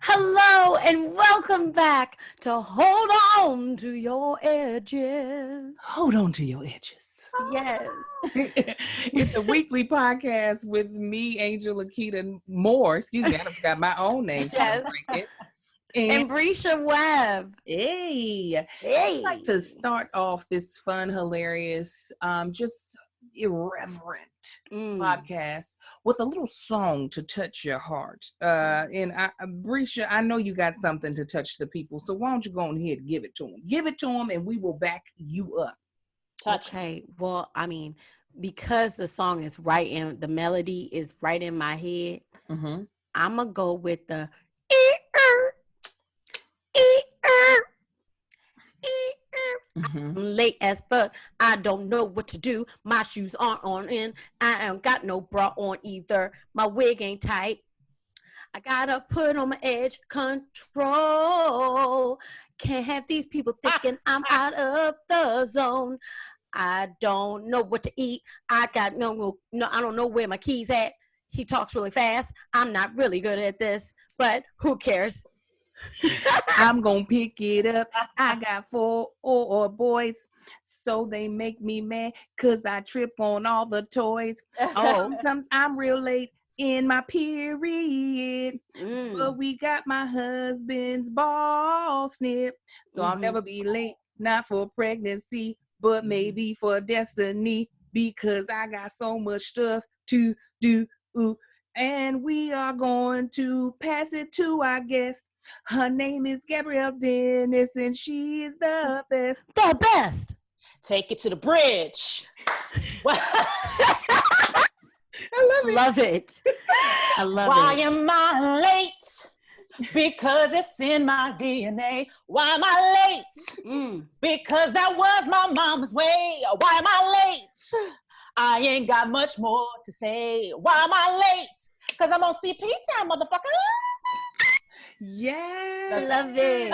Hello and welcome back to Hold On to Your Edges. Hold on to your edges. Yes. It's a weekly podcast with me, Angel Lakita Moore. Excuse me, I forgot my own name. Yes. And Brisha Webb. Hey, I'd like to start off this fun, hilarious, just irreverent podcast with a little song to touch your heart. Brisha, I know you got something to touch the people, so why don't you go on ahead and give it to them? Give it to them, and we will back you up. Okay. Well, I mean, because the song is right in, the melody is right in my head, I'm going to go with the I'm late as fuck. I don't know what to do. My shoes aren't on in. I ain't got no bra on either. My wig ain't tight. I gotta put on my edge control. Can't have these people thinking I'm out of the zone. I don't know what to eat. I don't know where my keys at. He talks really fast. I'm not really good at this, but who cares? I'm gonna pick it up. I got 4 boys, so they make me mad because I trip on all the toys. Sometimes I'm real late in my period, but we got my husband's ball snip, so I'll never be late. Not for pregnancy, but maybe for destiny, because I got so much stuff to do. And we are going to pass it to our guest. Her name is Gabrielle Dennis, and she is the best. The best. Take it to the bridge. I love it. I love Why it. am I late? Because it's in my DNA. Why am I late? Because that was my mama's way. Why am I late? I ain't got much more to say. Why am I late? Because I'm on CP time, motherfucker. Yeah, I love it.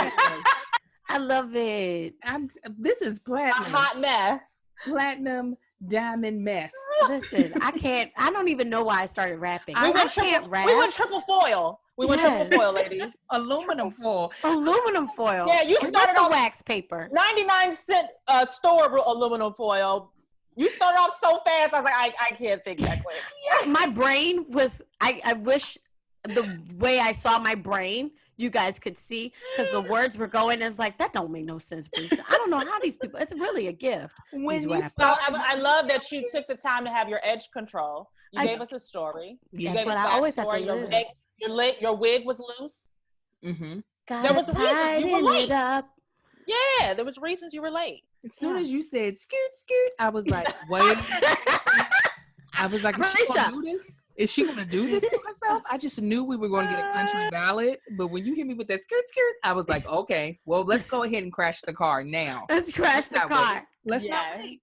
I love it. This is platinum. A hot mess. Platinum diamond mess. Listen, I don't even know why I started rapping. I can't rap. We went triple foil. Triple foil, lady. Aluminum foil. Aluminum foil. Yeah, you started on wax paper. 99-cent store aluminum foil. You started off so fast. I was like, I can't think that quick. Yeah, my brain was. I wish the way I saw my brain, you guys could see, because the words were going, and it's like, that don't make no sense, Brisha. I don't know how these people, it's really a gift. I love that you took the time to have your edge control. You gave us a story. Yeah, that's what I always have to live. Your wig was loose. There was reasons you were late. Yeah, there was reasons you were late. As soon as you said skirt, I was like, wait. I was like, is she gonna do this? Is she going to do this to herself? I just knew we were going to get a country ballad. But when you hit me with that skirt, I was like, okay, well, let's go ahead and crash the car now. Let's crash the car. Let's not wait.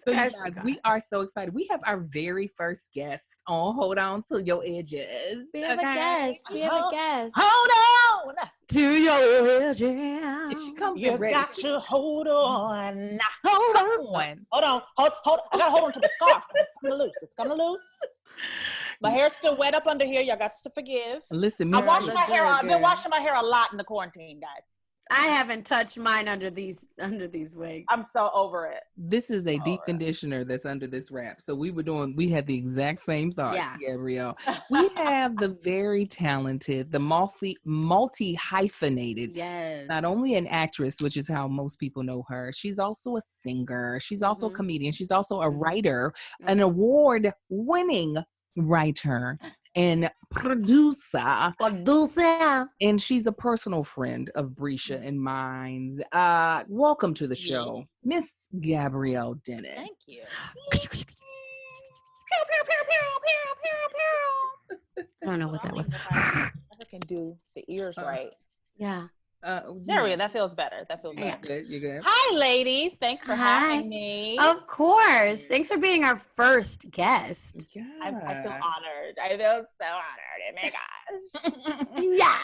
So you guys, we are so excited. We have our very first guest on Hold On to Your Edges. We have a guest. Hold on to your edges. If she comes you ready, got to hold on. Hold on. Hold on. I got to hold on to the scarf. It's coming loose. My hair's still wet up under here. Y'all got to forgive. Listen, I've been washing my hair a lot in the quarantine, guys. I haven't touched mine under these wigs. I'm so over it. This is a deep conditioner that's under this wrap. So we had the exact same thoughts, Gabrielle. We have the very talented, the multi-hyphenated, not only an actress, which is how most people know her, she's also a singer, she's also a comedian, she's also a writer, an award-winning writer and producer, and she's a personal friend of Brisha and mine. Welcome to the show, Miss Gabrielle Dennis. Thank you. I don't know what that was. I can do the ears right. Yeah. There we go. That feels better. You're good. Hi, ladies. Thanks for having me. Of course. Thanks for being our first guest. Yeah. I feel honored. I feel so honored. Oh my gosh. Yeah.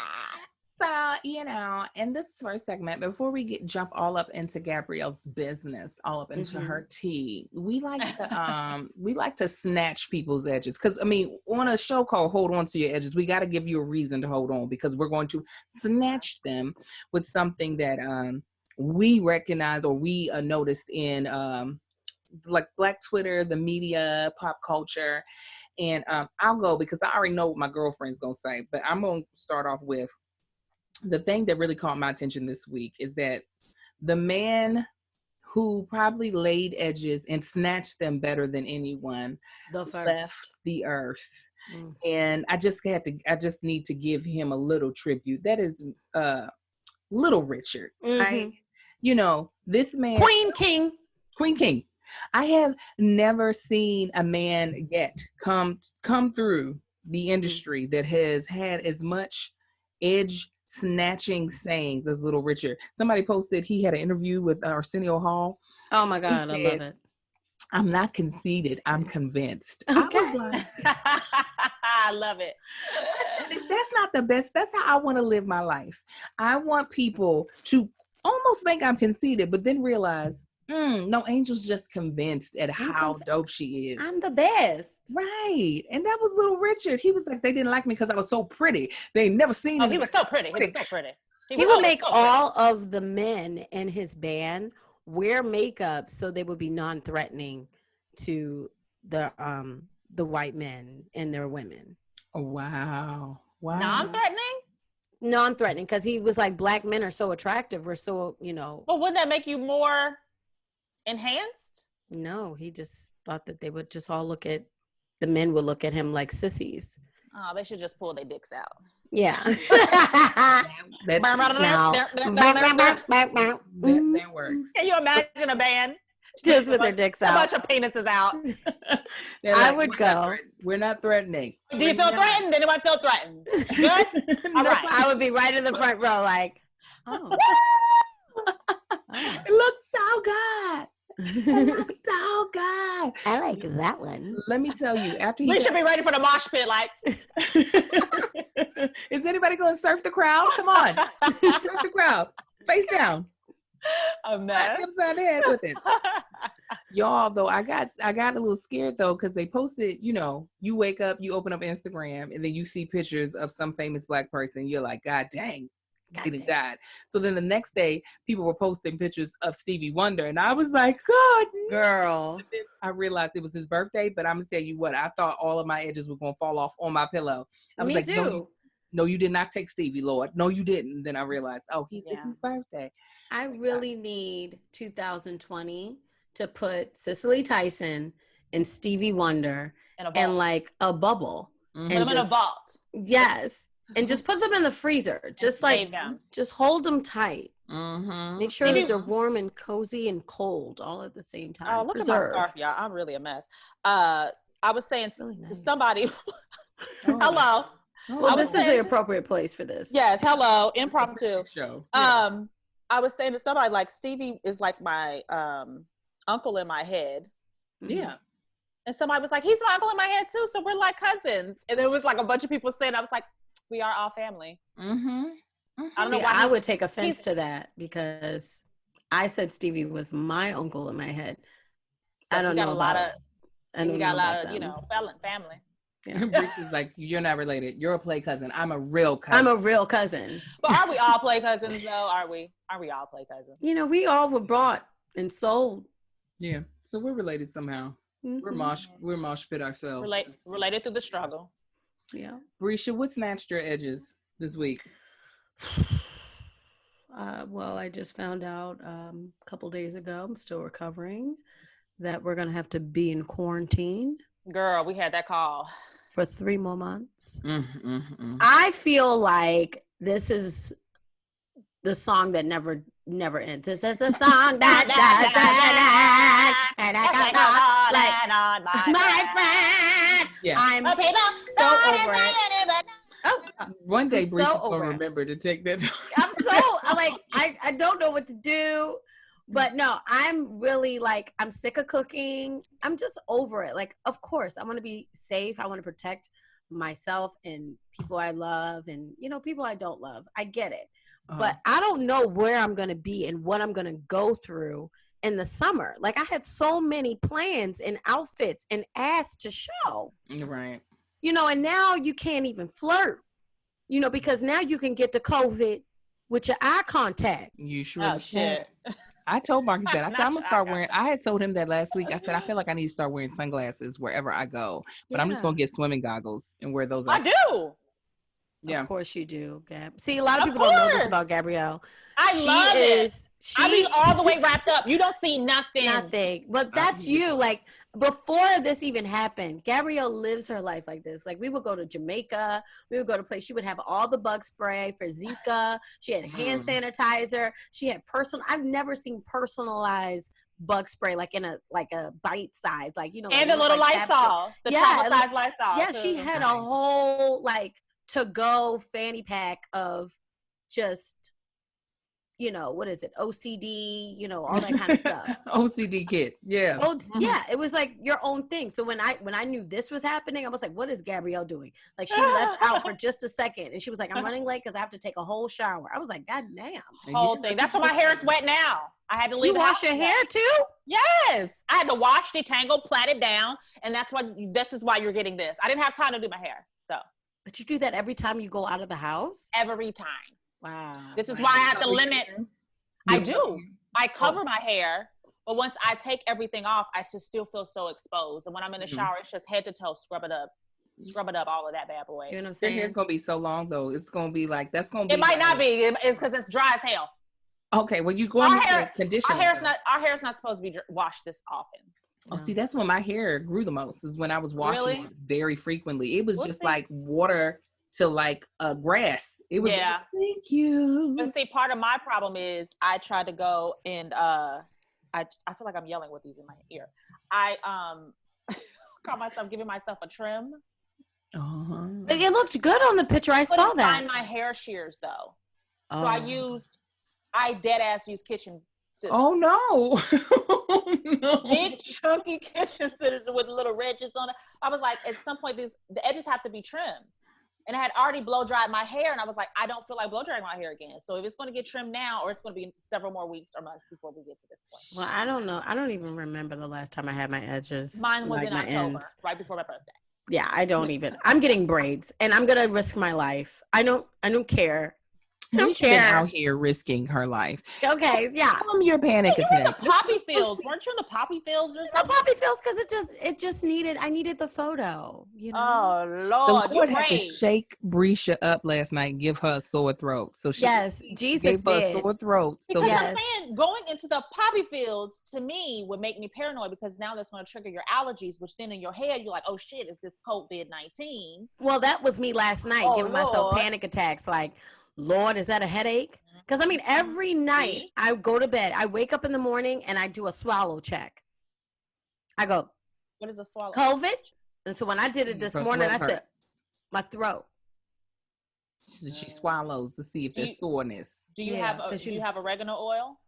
So in this first segment, before we jump all up into Gabrielle's business, all up into her tea, we like to snatch people's edges. Because I mean, on a show called Hold On to Your Edges, we got to give you a reason to hold on, because we're going to snatch them with something that we recognize or we noticed in like Black Twitter, the media, pop culture. And I'll go because I already know what my girlfriend's gonna say, but I'm gonna start off with the thing that really caught my attention this week is that the man who probably laid edges and snatched them better than anyone left the earth. And I just need to give him a little tribute. That is Little Richard. You know, this man, Queen King. I have never seen a man yet come through the industry that has had as much edge snatching sayings as Little Richard. Somebody posted he had an interview with Arsenio Hall. Oh my God, I love it. I'm not conceited, I'm convinced. Okay. I was like, I love it. If that's not the best, that's how I want to live my life. I want people to almost think I'm conceited, but then realize, no, Angel's just convinced at how dope she is. I'm the best. Right. And that was Little Richard. He was like, they didn't like me because I was so pretty. They never seen him. He was so pretty. He was so pretty. He would make all of the men in his band wear makeup so they would be non-threatening to the white men and their women. Oh, wow. Non-threatening, because he was like, black men are so attractive. We're so, But wouldn't that make you more enhanced? No, he just thought that they would just all the men would look at him like sissies. Oh, they should just pull their dicks out. Yeah. that works. Can you imagine a band just with their dicks out? A bunch of penises out. I would go. We're not threatening. Do you feel threatened? Anyone feel threatened? Good? All right. I would be right in the front row like, oh. It looks so good. It looks so good. I like that one. Let me tell you, we should be ready for the mosh pit. Like, is anybody going to surf the crowd? Come on, surf the crowd, face down. A mess. Upside the head with it. Y'all, though, I got a little scared though, because they posted, you wake up, you open up Instagram, and then you see pictures of some famous black person. You're like, God dang. He died. So then the next day, people were posting pictures of Stevie Wonder, and I was like, God, girl. I realized it was his birthday, but I'm gonna tell you what, I thought all of my edges were gonna fall off on my pillow. I was Me like, too. No, you did not take Stevie, Lord. No, you didn't. Then I realized, it's his birthday. I really need 2020 to put Cicely Tyson and Stevie Wonder in like a bubble. And put them in a vault. Yes. And just put them in the freezer. Just just hold them tight. Make sure that they're warm and cozy and cold all at the same time. Oh, look at my scarf, y'all. I'm really a mess. I was saying to somebody, hello. Well, this is the appropriate place for this. Yes, hello, impromptu show. I was saying to somebody, like, Stevie is like my uncle in my head. Yeah. And somebody was like, he's my uncle in my head too, so we're like cousins. And there was like a bunch of people saying, I was like, we are all family. I don't know why I would take offense to that, because I said Stevie was my uncle in my head. So I don't know about it. You got a lot of, family. Yeah. Rich is like, you're not related. You're a play cousin. I'm a real cousin. I'm a real cousin. But are we all play cousins though? Are we all play cousins? We all were bought and sold. Yeah. So we're related somehow. We're mosh pit ourselves. Related through the struggle. Yeah. Brisha, what snatched your edges this week? Well, I just found out a couple days ago, I'm still recovering, that we're going to have to be in quarantine. Girl, we had that call. For 3 more months. I feel like this is the song that never ends. This is the song that doesn't end. And I got like my friend. Yeah. I'm so over it. Oh, one day Brisha will remember to take that. I'm so I don't know what to do. But no, I'm really I'm sick of cooking. I'm just over it. Like, of course, I want to be safe. I want to protect myself and people I love and, you know, people I don't love. I get it. But I don't know where I'm going to be and what I'm going to go through in the summer. Like, I had so many plans and outfits and ass to show. Right. You know, and now you can't even flirt, you know, because now you can get the COVID with your eye contact. You sure? Oh, shit. I told Marcus that. I said, I'm going to start wearing, I had told him that last week. I said, I feel like I need to start wearing sunglasses wherever I go. But I'm just going to get swimming goggles and wear those. I do. Yeah. Of course you do, Gab. See, a lot of people don't know this about Gabrielle. I love it. I be all the way wrapped up. You don't see nothing. Nothing. But that's you. Like, before this even happened, Gabrielle lives her life like this. Like, we would go to Jamaica. We would go to place. She would have all the bug spray for Zika. She had hand sanitizer. She had I've never seen personalized bug spray like in a bite size, like, you know, and the little Lysol, the travel size Lysol. Yeah, she had a whole like to go fanny pack of just, you know, what is it? OCD, you know, all that kind of stuff. OCD kit. Yeah. Yeah. It was like your own thing. So when I knew this was happening, I was like, what is Gabrielle doing? Like, she left out for just a second and she was like, I'm running late because I have to take a whole shower. I was like, God damn. Whole thing. That's why my hair is wet now. I had to leave. You wash your hair too? Yes. I had to wash, detangle, plait it down. And this is why you're getting this. I didn't have time to do my hair. So. But you do that every time you go out of the house? Every time. Wow. This is why I have to limit. I do. I cover my hair, but once I take everything off, I just still feel so exposed. And when I'm in the shower, it's just head to toe, scrub it up, all of that bad boy. You know what I'm saying? Your hair's going to be so long, though. It's going to be like, that's going to be. It might not be. It's because it's dry as hell. Okay, well, you go on the conditioner. Our hair's not supposed to be washed this often. Oh, see, that's when my hair grew the most, is when I was washing it very frequently. It was just like water to like grass. It was like, thank you. But see, part of my problem is I tried to go and I feel like I'm yelling with these in my ear. I caught myself giving myself a trim. It looked good on the picture. I saw that. Find my hair shears though. So I dead ass used kitchen scissors. Oh no. Big chunky kitchen scissors with little ridges on it. I was like, at some point the edges have to be trimmed. And I had already blow dried my hair, and I was like, I don't feel like blow drying my hair again. So if it's going to get trimmed now, or it's going to be several more weeks or months before we get to this point. Well, I don't know. I don't even remember the last time I had my edges. Mine was in October, right before my birthday. Yeah, I don't even. I'm getting braids, and I'm gonna risk my life. I don't care. I don't care. Been out here risking her life. Okay, yeah. Your panic attack. Poppy fields. Weren't you in the poppy fields or something? The poppy fields because I needed the photo. You know. Oh Lord, the Lord had to shake Brescia up last night and give her a sore throat. So Jesus gave her did. a sore throat. So because I'm saying going into the poppy fields to me would make me paranoid because now that's going to trigger your allergies, which then in your head you're like, oh shit, is this COVID-19? Well, that was me last night, giving myself panic attacks. Like, Lord, is that a headache? Because, I mean, every night I go to bed, I wake up in the morning and I do a swallow check. I go, what is a swallow? COVID? And so when I did it this morning, I said, my throat. She swallows to see if there's soreness. Do you have oregano oil?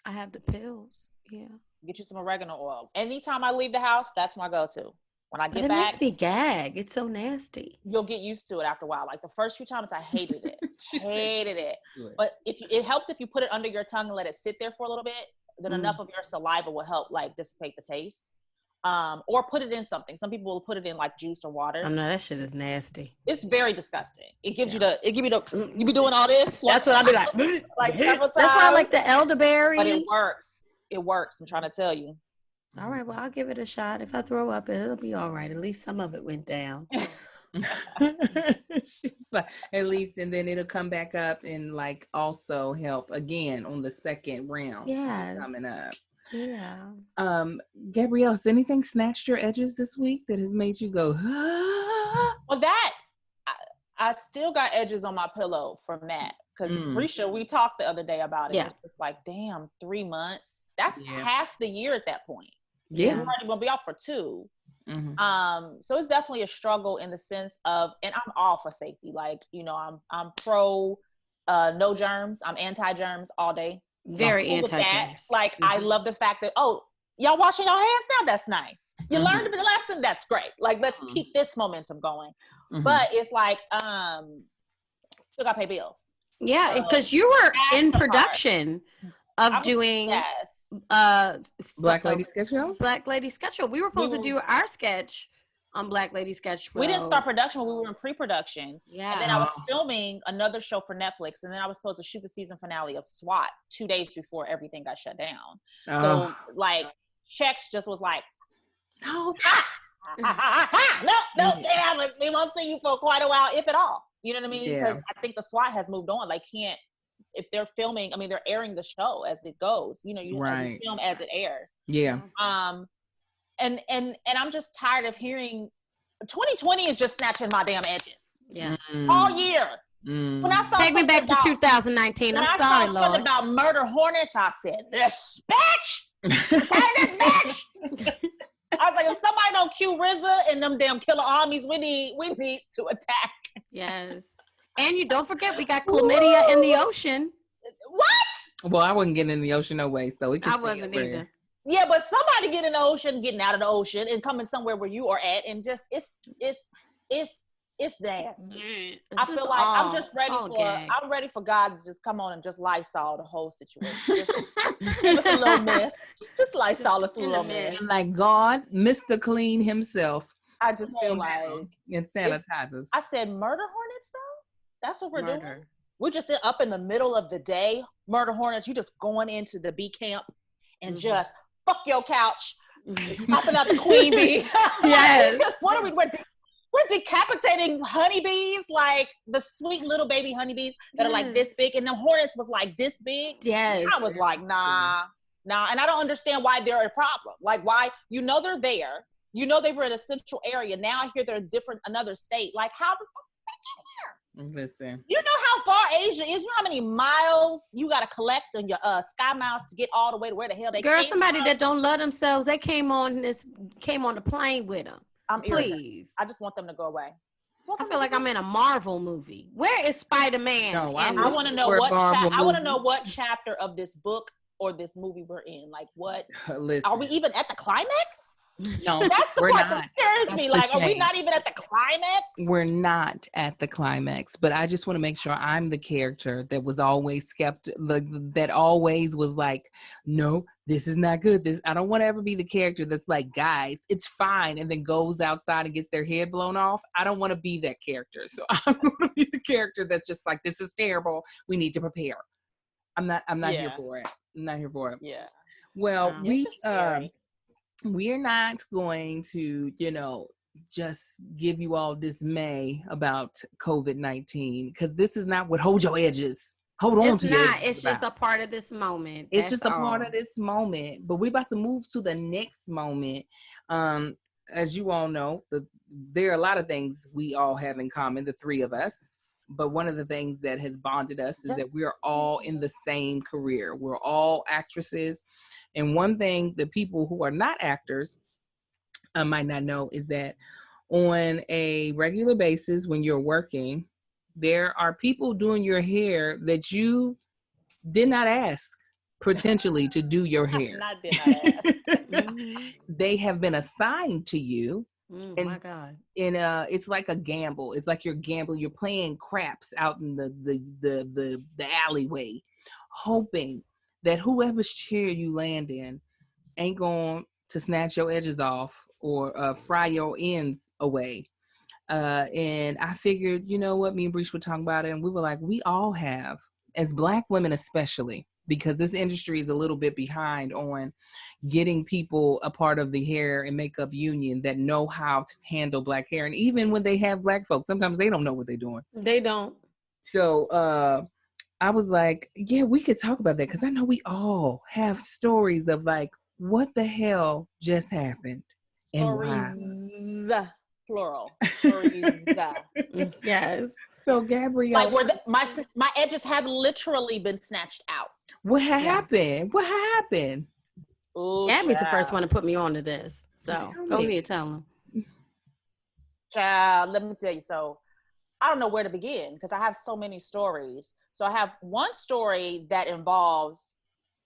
I have the pills, yeah. Get you some oregano oil. Anytime I leave the house, that's my go-to. When I get back, it makes me gag. It's so nasty. You'll get used to it after a while. Like the first few times, I hated it. Hated it. But it helps if you put it under your tongue and let it sit there for a little bit. Then enough of your saliva will help like dissipate the taste. Or put it in something. Some people will put it in like juice or water. Oh no, that shit is nasty. It's very disgusting. It gives you you be doing all this. That's what I be like several times. That's why I like the elderberry. But it works. It works. I'm trying to tell you. All right, well, I'll give it a shot. If I throw up, it'll be all right. At least some of it went down. She's like, at least, and then it'll come back up and like also help again on the second round. Yeah, coming up. Yeah. Gabrielle, has anything snatched your edges this week that has made you go? Ah? Well, I still got edges on my pillow from that because Brescia, we talked the other day about it. Yeah. It's like, damn, 3 months. That's half the year at that point. Yeah. You're already gonna be off for 2. Mm-hmm. So it's definitely a struggle in the sense of, and I'm all for safety. Like, you know, I'm pro no germs. I'm anti-germs all day. Very anti-germs. Like, I love the fact that, y'all washing your hands now? That's nice. You learned the lesson. That's great. Like, let's keep this momentum going. But it's like, still got to pay bills. Yeah, because you were in production of doing Black Lady Sketch Show. Black Lady Sketch Show. We were supposed to do our sketch on Black Lady Sketch Show. We didn't start production, but we were in pre-production. Yeah. And then I was filming another show for Netflix, and then I was supposed to shoot the season finale of SWAT 2 days before everything got shut down. So like checks just was like, no, we won't see you for quite a while, if at all. You know what I mean? Because I think the SWAT has moved on. Like, if they're filming, I mean, they're airing the show as it goes. You know, you film as it airs. Yeah. And I'm just tired of hearing 2020 is just snatching my damn edges. Yes. All year. When I saw Take me back to 2019. I'm sorry, Lord. Something about murder hornets, I said, this bitch! This bitch! I was like, if somebody don't cue RZA and them damn killer armies, we need to attack. Yes. And you don't forget, we got chlamydia in the ocean. What? Well, I wasn't getting in the ocean no way, so it. I wasn't either. Yeah, but somebody get in the ocean, getting out of the ocean, and coming somewhere where you are at, and just it's nasty. I feel like I'm just ready I'm ready for God to just come on and just Lysol the whole situation. Just give us a little mess. Just Lysol us a little mess. Like God, Mr. Clean himself. I just feel like and sanitizers. I said murder hornets though. That's what we're doing. We're just up in the middle of the day. Murder hornets. You just going into the bee camp and just fuck your couch, popping out the queen bee. Yes. Just what are we? We're decapitating honeybees, like the sweet little baby honeybees that are like this big, and the hornets was like this big. Yes. I was like, nah, and I don't understand why they're a problem. Like, why? You know they're there. You know they were in a central area. Now I hear they're in another state. Like, how the fuck did they get here? Listen. You know how far Asia is? You know how many miles you got to collect on your Sky Miles to get all the way to where the hell they came somebody from? that don't love themselves, they came on the plane with them. I'm Please. Irritated. I just want them to go away. I feel like I'm in a Marvel movie. Where is Spider-Man? No, I want to know what chapter of this book or this movie we're in. Like, what? Listen. Are we even at the climax? No, that's the we're part not. that scares me. Like, are we not even at the climax? We're not at the climax, but I just want to make sure I'm the character that was always that always was like, no, this is not good. I don't want to ever be the character that's like, guys, it's fine, and then goes outside and gets their head blown off. I don't want to be that character. So I'm going to be the character that's just like, this is terrible. We need to prepare. I'm not here for it. I'm not here for it. Yeah. Well, we're not going to, just give you all dismay about COVID-19, because this is not what hold your edges. Hold on to it. It's just a part of this moment. It's just a part of this moment. But we're about to move to the next moment. As you all know, there are a lot of things we all have in common, the three of us. But one of the things that has bonded us is that we're all in the same career. We're all actresses. And one thing that people who are not actors might not know is that on a regular basis, when you're working, there are people doing your hair that you did not ask potentially to do your hair. Did not ask. They have been assigned to you. Oh my God. And it's like a gamble. It's like you're gambling. You're playing craps out in the alleyway, hoping that whoever's chair you land in ain't going to snatch your edges off or fry your ends away. And I figured, you know what, me and Breach were talking about it, and we were like, we all have, as Black women especially, because this industry is a little bit behind on getting people a part of the hair and makeup union that know how to handle Black hair. And even when they have Black folks, sometimes they don't know what they're doing. They don't. So I was like, yeah, we could talk about that, because I know we all have stories of like, what the hell just happened and why. Plural. Yes. So Gabrielle, like where my edges have literally been snatched out. What happened? What happened? Ooh, Gabby's the first one to put me on to this. So go ahead, tell him. Child, let me tell you. So I don't know where to begin because I have so many stories. So I have one story that involves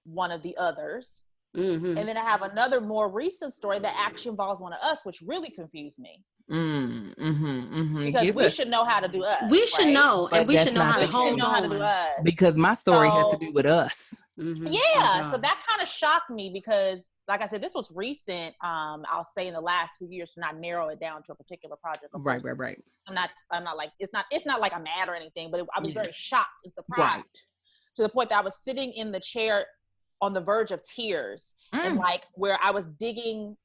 one of the others. And then I have another more recent story that actually involves one of us, which really confused me. Because we should know how to do us. We should know, and we should know how to hold on. How to do us. Because my story has to do with us. Yeah, so that kind of shocked me because, like I said, this was recent. I'll say in the last few years to not narrow it down to a particular project. Right. I'm not like it's not like I'm mad or anything, but I was very shocked and surprised to the point that I was sitting in the chair on the verge of tears and like where I was digging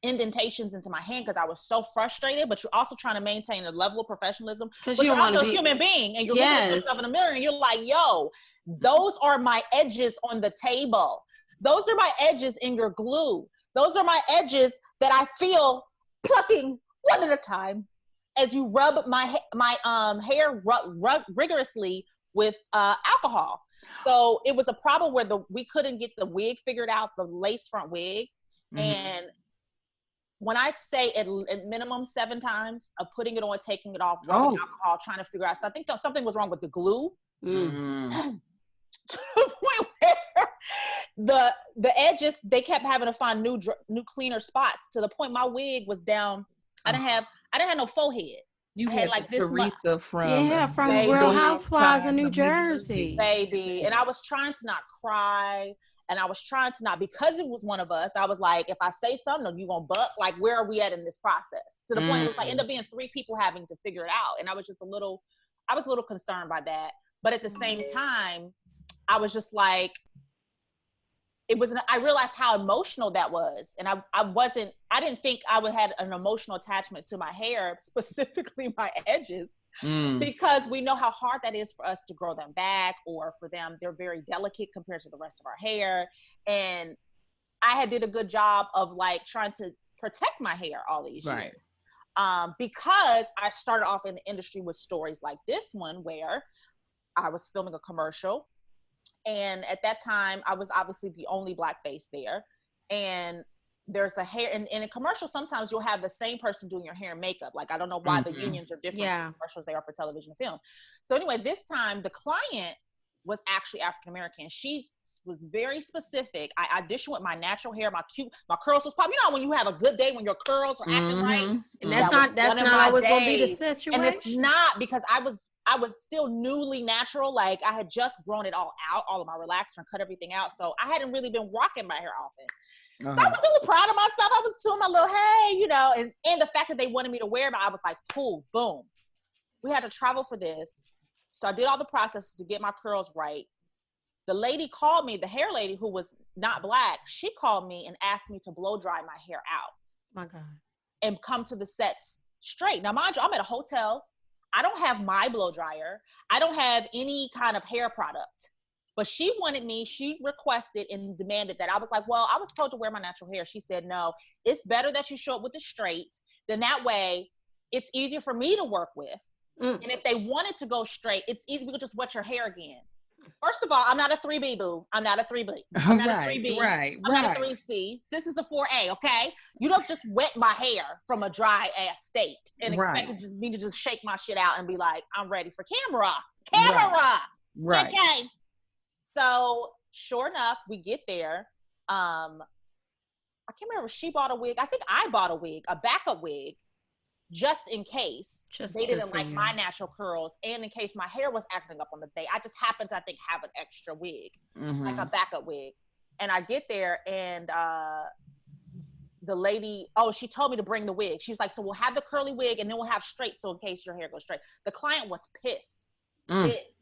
indentations into my hand because I was so frustrated, but you're also trying to maintain a level of professionalism because you're also a human being and you're looking at yourself in the mirror and you're like, yo, those are my edges on the table. Those are my edges in your glue. Those are my edges that I feel plucking one at a time as you rub my hair rigorously with alcohol. So it was a problem where we couldn't get the wig figured out, the lace front wig. And when I say at minimum 7 times of putting it on, taking it off, rubbing alcohol, trying to figure out, so I think something was wrong with the glue. To the point where the edges, they kept having to find new cleaner spots to the point my wig was down. I didn't have no forehead. You had like Teresa from Real Housewives of New Jersey, baby. And I was trying to not cry, and I was trying to not, because it was one of us. I was like, if I say something, you gonna buck? Like, where are we at in this process? To the point it was like ended up being 3 people having to figure it out, and I was a little concerned by that. But at the same time, I was just like, I realized how emotional that was. And I didn't think I would have an emotional attachment to my hair, specifically my edges, because we know how hard that is for us to grow them back, or for them, they're very delicate compared to the rest of our hair. And I did a good job of like trying to protect my hair all these years. Because I started off in the industry with stories like this one, where I was filming a commercial. And at that time, I was obviously the only Black face there. And there's a hair, and in a commercial, sometimes you'll have the same person doing your hair and makeup. Like, I don't know why the unions are different in commercials they are for television and film. So anyway, this time the client was actually African-American. She was very specific. I auditioned with my natural hair, my curls was popping. You know, when you have a good day, when your curls are acting right. And that's not always going to be the situation. And it's not, because I was still newly natural. Like, I had just grown it all out, all of my relaxer, and cut everything out. So I hadn't really been rocking my hair often. So I was a little proud of myself. I was doing my little, hey, you know, and the fact that they wanted me to wear it, I was like, cool, boom. We had to travel for this. So I did all the processes to get my curls right. The lady called me, the hair lady, who was not Black, she called me and asked me to blow dry my hair out. My God. And come to the sets straight. Now, mind you, I'm at a hotel. I don't have my blow dryer. I don't have any kind of hair product. But she requested and demanded that. I was like, well, I was told to wear my natural hair. She said, no, it's better that you show up with it straight. Then that way, it's easier for me to work with. And if they wanted to go straight, it's easy. We could just wet your hair again. First of all, I'm not a 3B, boo. I'm not a 3B. I'm not a 3B. I'm not a 3C. This is a 4A, okay? You don't just wet my hair from a dry ass state and expect me to just shake my shit out and be like, I'm ready for camera. Right. Okay. So sure enough, we get there. I can't remember if she bought a wig. I think I bought a wig, a backup wig, just in case they didn't like my natural curls, and in case my hair was acting up on the day. I just happened to, I think, have an extra wig, like a backup wig. And I get there, and the lady, she told me to bring the wig. She was like, so we'll have the curly wig, and then we'll have straight, so in case your hair goes straight. The client was pissed.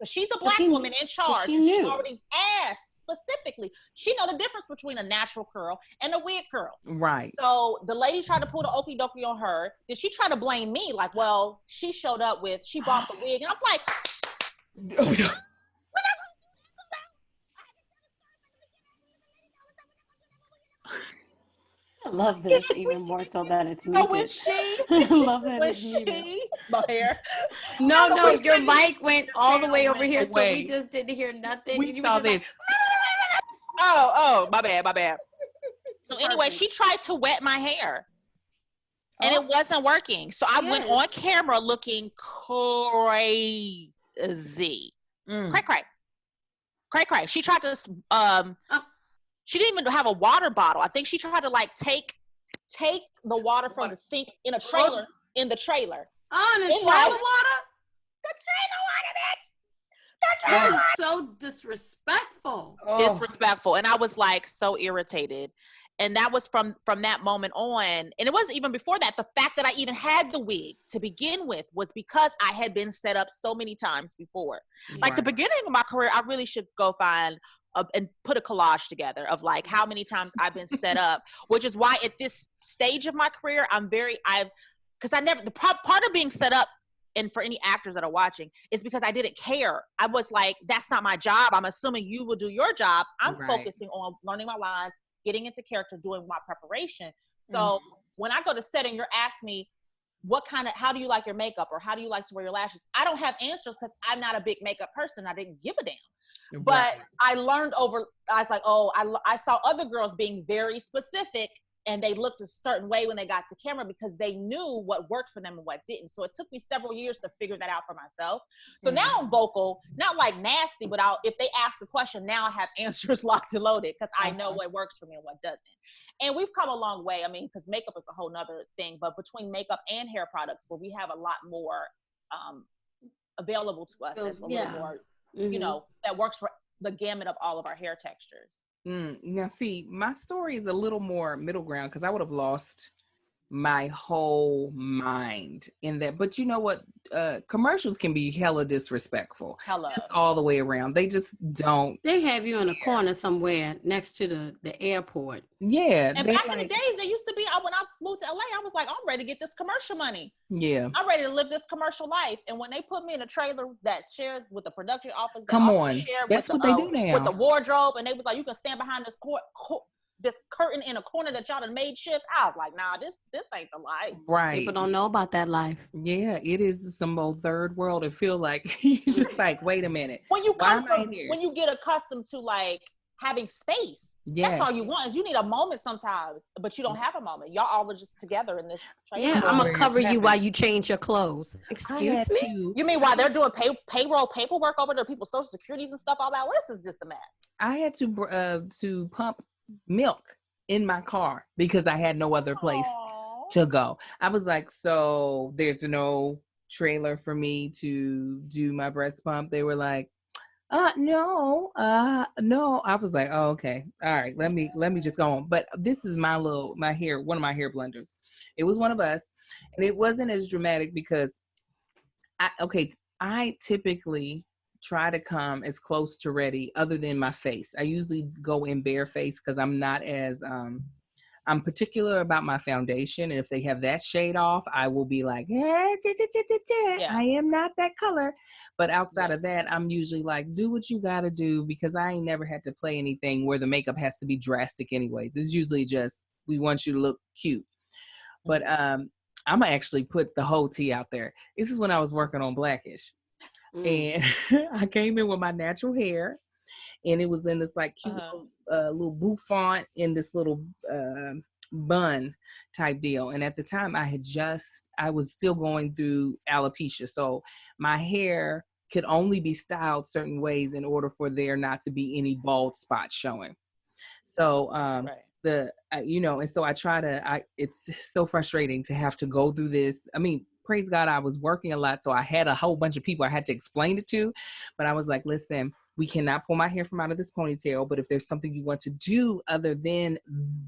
She's a Black woman in charge. She already asked specifically. She know the difference between a natural curl and a wig curl. Right. So the lady tried to pull the okie dokie on her. Then she tried to blame me, like, well, she bought the wig. And I'm like, I love this even more so that it's muted. I love that it's muted. My hair. No, your mic went all the way over here, so we just didn't hear nothing. We saw this. Oh, my bad. So anyway, she tried to wet my hair, and it wasn't working. So I went on camera looking crazy. cray cray. She tried to she didn't even have a water bottle. I think she tried to like take the water from the sink in a trailer in the trailer. Oh, in the trailer water? The trailer water, bitch. That is so disrespectful. Disrespectful. And I was like so irritated. And that was from that moment on. And it wasn't even before that. The fact that I even had the wig to begin with was because I had been set up so many times before. Like the beginning of my career, I really should go find and put a collage together of like how many times I've been set up, which is why at this stage of my career, because part of being set up, and for any actors that are watching, is because I didn't care. I was like, that's not my job. I'm assuming you will do your job. I'm focusing on learning my lines, getting into character, doing my preparation. So when I go to set and you're asking me, how do you like your makeup, or how do you like to wear your lashes? I don't have answers because I'm not a big makeup person. I didn't give a damn. But I learned I was like, I saw other girls being very specific, and they looked a certain way when they got to camera because they knew what worked for them and what didn't. So it took me several years to figure that out for myself. So now I'm vocal, not like nasty, but if they ask a question, now I have answers locked and loaded because I know what works for me and what doesn't. And we've come a long way. I mean, because makeup is a whole nother thing, but between makeup and hair products, where we have a lot more available to us, that's a little more, that works for the gamut of all of our hair textures. Now, see, my story is a little more middle ground because I would have lost my whole mind in that. But you know what? Commercials can be hella disrespectful. Just all the way around. They just don't. They have you in a corner somewhere next to the airport. Yeah. And back in the days, they used to be, when I moved to LA, I was like, I'm ready to get this commercial money. Yeah. I'm ready to live this commercial life. And when they put me in a trailer that shared with the production office, that's what they do now. With the wardrobe, and they was like, you can stand behind this curtain in a corner that y'all done made shift. I was like, nah, this ain't the life. Right. People don't know about that life. Yeah, it is some old third world. It feel like you just like, wait a minute. When you when you get accustomed to like having space, that's all you want is you need a moment sometimes, but you don't have a moment. Y'all all are just together in this trailer. Yeah, I'm gonna cover you while you change your clothes. Excuse me? You mean while they're doing payroll paperwork over there, people's social securities and stuff, all that list is just a mess. I had to pump milk in my car because I had no other place to go. I was like, so there's no trailer for me to do my breast pump. They were like, no. I was like, oh, okay. All right. Let me just go on. But this is one of my hair blenders. It was one of us, and it wasn't as dramatic because I typically try to come as close to ready other than my face. I usually go in bare face because I'm not as I'm particular about my foundation, and if they have that shade off, I will be like, I am not that color. But outside of that, I'm usually like, do what you gotta do, because I ain't never had to play anything where the makeup has to be drastic anyways. It's usually just, we want you to look cute. But I'm gonna actually put the whole tea out there. This is when I was working on Blackish. And I came in with my natural hair, and it was in this like cute little bouffant in this little bun type deal. And at the time I was still going through alopecia. So my hair could only be styled certain ways in order for there not to be any bald spots showing. So, and so it's so frustrating to have to go through this. I mean, praise God, I was working a lot, so I had a whole bunch of people I had to explain it to, but I was like, listen, we cannot pull my hair from out of this ponytail, but if there's something you want to do other than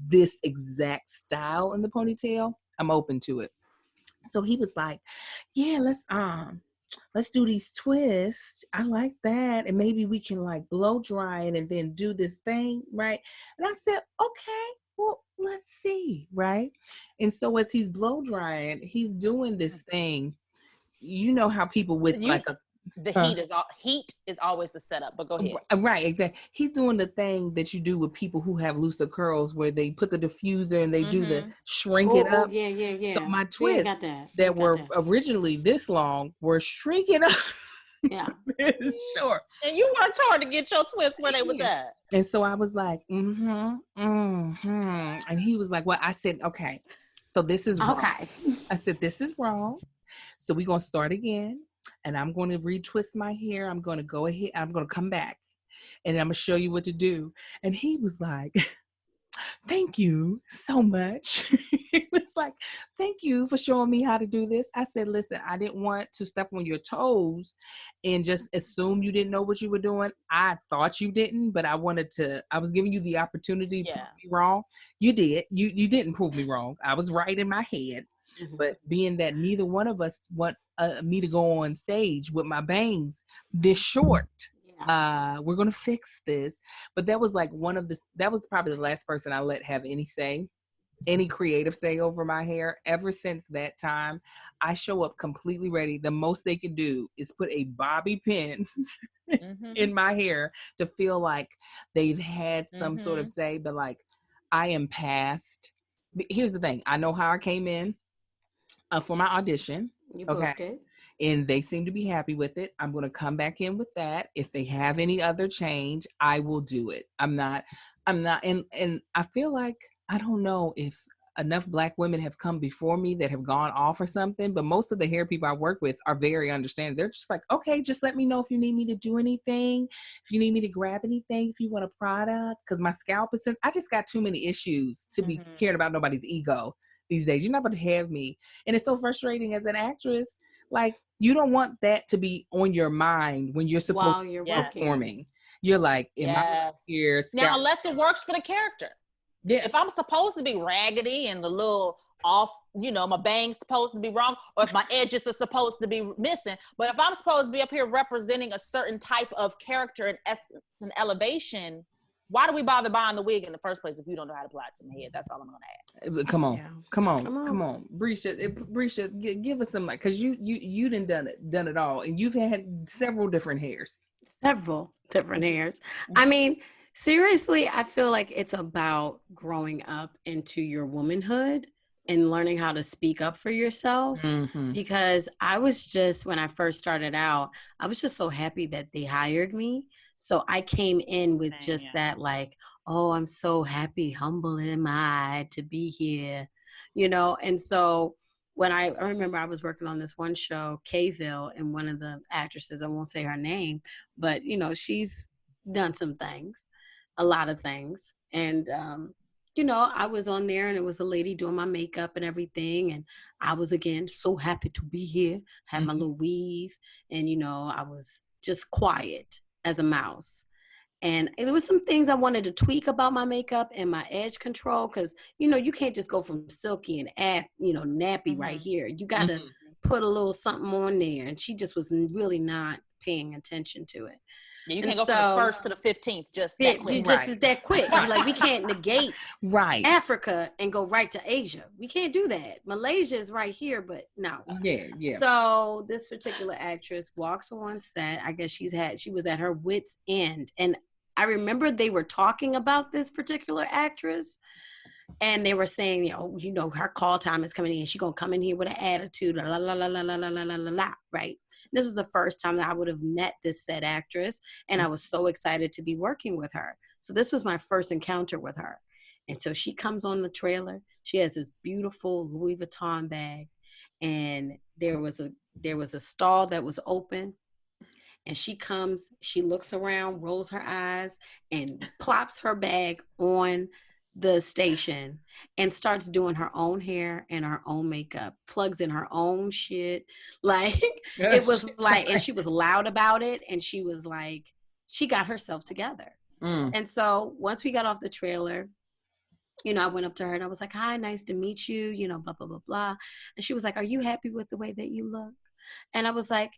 this exact style in the ponytail, I'm open to it. So he was like, yeah, let's do these twists. I like that. And maybe we can like blow dry it and then do this thing, right? And I said, okay, well, let's see, right? And so as he's blow drying, he's doing this thing. You know how people with heat is always the setup, but go ahead. Right, exactly. He's doing the thing that you do with people who have looser curls, where they put the diffuser and they do the shrink it up. Yeah. So my twists that were originally this long were shrinking up. Yeah. Sure. And you worked hard to get your twists where they was at. And so I was like, and he was like, well, I said, okay, so this is wrong. Okay. I said, this is wrong. So we're going to start again. And I'm going to retwist my hair. I'm going to go ahead. I'm going to come back. and I'm gonna show you what to do. And he was like, thank you so much. He was like, thank you for showing me how to do this. I said, listen, I didn't want to step on your toes and just assume you didn't know what you were doing. I thought you didn't, but I was giving you the opportunity to prove me wrong. You did. You didn't prove me wrong. I was right in my head. Mm-hmm. But being that neither one of us want me to go on stage with my bangs this short, we're gonna fix this. But that was like that was probably the last person I let have any creative say over my hair. Ever since that time, I show up completely ready. The most they can do is put a bobby pin in my hair to feel like they've had some sort of say, but like I am past. Here's the thing. I know how I came in for my audition. You booked it. And they seem to be happy with it. I'm going to come back in with that. If they have any other change, I will do it. I'm not, and I feel like, I don't know if enough Black women have come before me that have gone off or something, but most of the hair people I work with are very understanding. They're just like, okay, just let me know if you need me to do anything, if you need me to grab anything, if you want a product, because my scalp is, I just got too many issues to be caring about nobody's ego these days. You're not about to have me. And it's so frustrating as an actress. Like, you don't want that to be on your mind when you're supposed to be performing. You're like, am I here? Now, unless it works for the character. Yeah. If I'm supposed to be raggedy and a little off, my bang's supposed to be wrong, or if my edges are supposed to be missing, but if I'm supposed to be up here representing a certain type of character and essence and elevation, why do we bother buying the wig in the first place if you don't know how to apply it to my head? That's all I'm gonna ask. Come on, Brescia, give us some, like, because you done it all, and you've had several different hairs. I mean, seriously, I feel like it's about growing up into your womanhood and learning how to speak up for yourself. Because I was just, when I first started out, I was just so happy that they hired me. So I came in with that, like, oh, I'm so happy, humble am I to be here, And so when I remember I was working on this one show, Kville, and one of the actresses, I won't say her name, but, she's done some things, a lot of things. And, I was on there and it was a lady doing my makeup and everything. And I was, again, so happy to be here, had my little weave, and, I was just quiet as a mouse. And there was some things I wanted to tweak about my makeup and my edge control, because, you can't just go from silky and nappy right here. You got to put a little something on there. And she just was really not paying attention to it. Yeah, you can't go from the 1st to the 15th just that quick. That quick. Like, we can't negate Africa and go right to Asia. We can't do that. Malaysia is right here, but no. Yeah. So this particular actress walks on set. I guess she was at her wit's end. And I remember they were talking about this particular actress, and they were saying, her call time is coming in. She's going to come in here with an attitude, la, la, la, la, la, la, la, la, la, right? This was the first time that I would have met this said actress, and I was so excited to be working with her. So this was my first encounter with her. And so she comes on the trailer. She has this beautiful Louis Vuitton bag, and there was a stall that was open. And she comes, she looks around, rolls her eyes, and plops her bag on the station and starts doing her own hair and her own makeup, plugs in her own shit. Like, it was like, and she was loud about it. And she was like, she got herself together. And so once we got off the trailer, I went up to her and I was like, hi, nice to meet you, blah, blah, blah, blah. And she was like, are you happy with the way that you look? And I was like,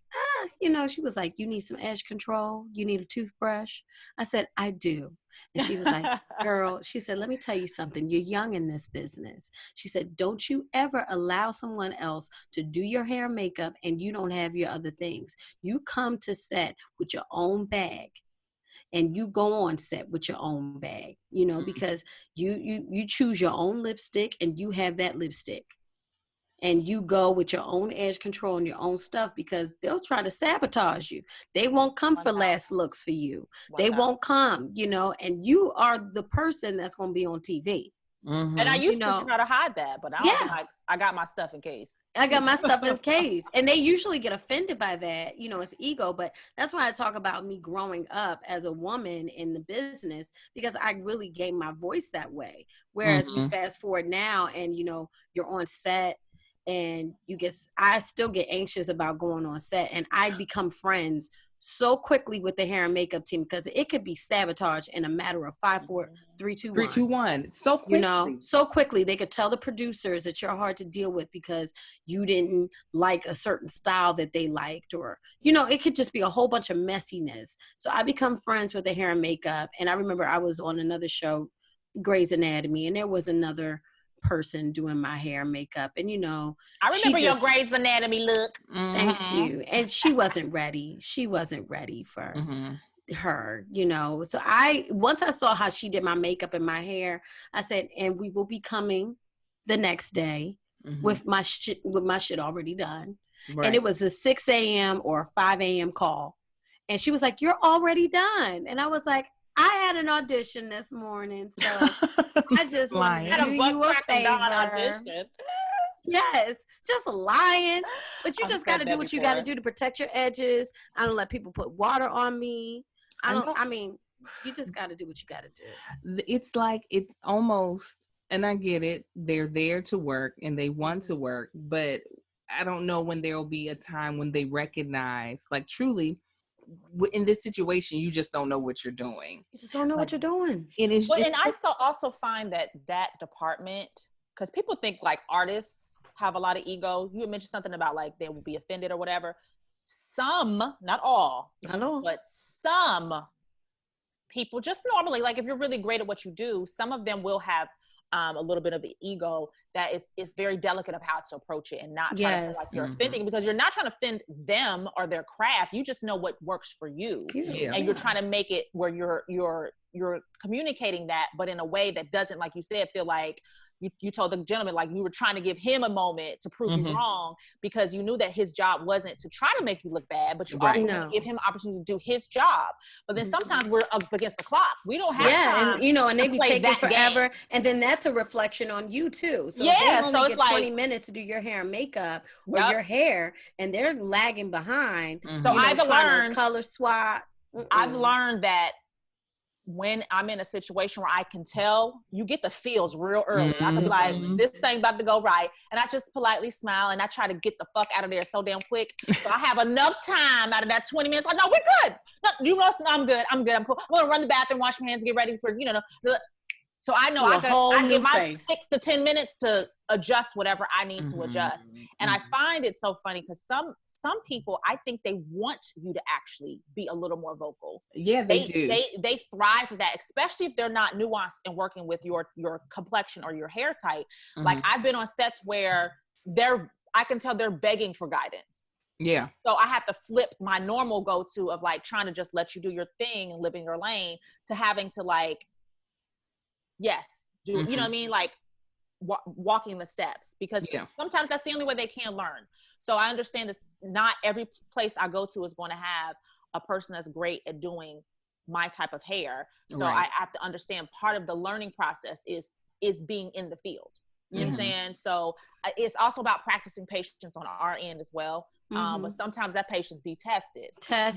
she was like, you need some edge control? You need a toothbrush? I said, I do. And she was like, girl, she said, let me tell you something. You're young in this business. She said, don't you ever allow someone else to do your hair and makeup and you don't have your other things. You come to set with your own bag. And you go on set with your own bag, because you choose your own lipstick and you have that lipstick. And you go with your own edge control and your own stuff, because they'll try to sabotage you. They won't come for last looks for you. They won't come, and you are the person that's going to be on TV. And I used to try to hide that, but now I'm like, I got my stuff in case. I got my stuff in case. And they usually get offended by that. It's ego. But that's why I talk about me growing up as a woman in the business, because I really gained my voice that way. Whereas we fast forward now and, you're on set and I still get anxious about going on set, and I become friends so quickly with the hair and makeup team because it could be sabotaged in a matter of 5, 4, 3, 2, 1. 3, 2, 1. So quickly. So quickly. They could tell the producers that you're hard to deal with because you didn't like a certain style that they liked, or, it could just be a whole bunch of messiness. So I become friends with the hair and makeup. And I remember I was on another show, Grey's Anatomy, and there was another person doing my hair and makeup, and I remember your Grey's Anatomy look. Thank you. And she wasn't ready for her, so once I saw how she did my makeup and my hair, I said, and we will be coming the next day with my shit already done. Right. And it was a 6 a.m. or 5 a.m. call, and she was like, you're already done. And I was like, I had an audition this morning, so I just wanted to do you a favor. Yes, just lying. But you just got to do what you got to do to protect your edges. I don't let people put water on me. You just got to do what you got to do. It's like, it's almost, and I get it, they're there to work and they want to work, but I don't know when there will be a time when they recognize, like, truly, in this situation, you just don't know what you're doing. You just don't know what you're doing. And I also find that department, because people think like artists have a lot of ego. You mentioned something about like they will be offended or whatever. Some, not all, but some people just normally, like if you're really great at what you do, some of them will have a little bit of the ego that is very delicate of how to approach it and not try to feel like you're offending, because you're not trying to offend them or their craft. You just know what works for you. And you're trying to make it where you're communicating that, but in a way that doesn't, like you said, feel like you told the gentleman, like you were trying to give him a moment to prove you wrong, because you knew that his job wasn't to try to make you look bad, but you also want to give him opportunity to do his job. But then sometimes we're up against the clock. We don't have time. And they be taking forever. Game. And then that's a reflection on you too. So they only get 20 minutes to do your hair and makeup or your hair, and they're lagging behind. So I've learned color swap. I've learned that when I'm in a situation where I can tell, you get the feels real early. I can be like, this thing about to go right. And I just politely smile and I try to get the fuck out of there so damn quick. So I have enough time out of that 20 minutes. Like, no, we're good. No, I'm good. I'm cool. I'm going to run the bathroom, wash my hands, get ready for, so I know I give my 6 to 10 minutes to adjust whatever I need to adjust. And I find it so funny because some people, I think they want you to actually be a little more vocal. Yeah, they do. They thrive for that, especially if they're not nuanced and working with your complexion or your hair type. Like I've been on sets where I can tell they're begging for guidance. Yeah. So I have to flip my normal go-to of like trying to just let you do your thing and live in your lane to having to like, yes, do you know what I mean? Like walking the steps, because sometimes that's the only way they can learn. So I understand this. Not every place I go to is going to have a person that's great at doing my type of hair. So I have to understand part of the learning process is being in the field. You know what I'm saying? So it's also about practicing patience on our end as well. But sometimes that patience be tested.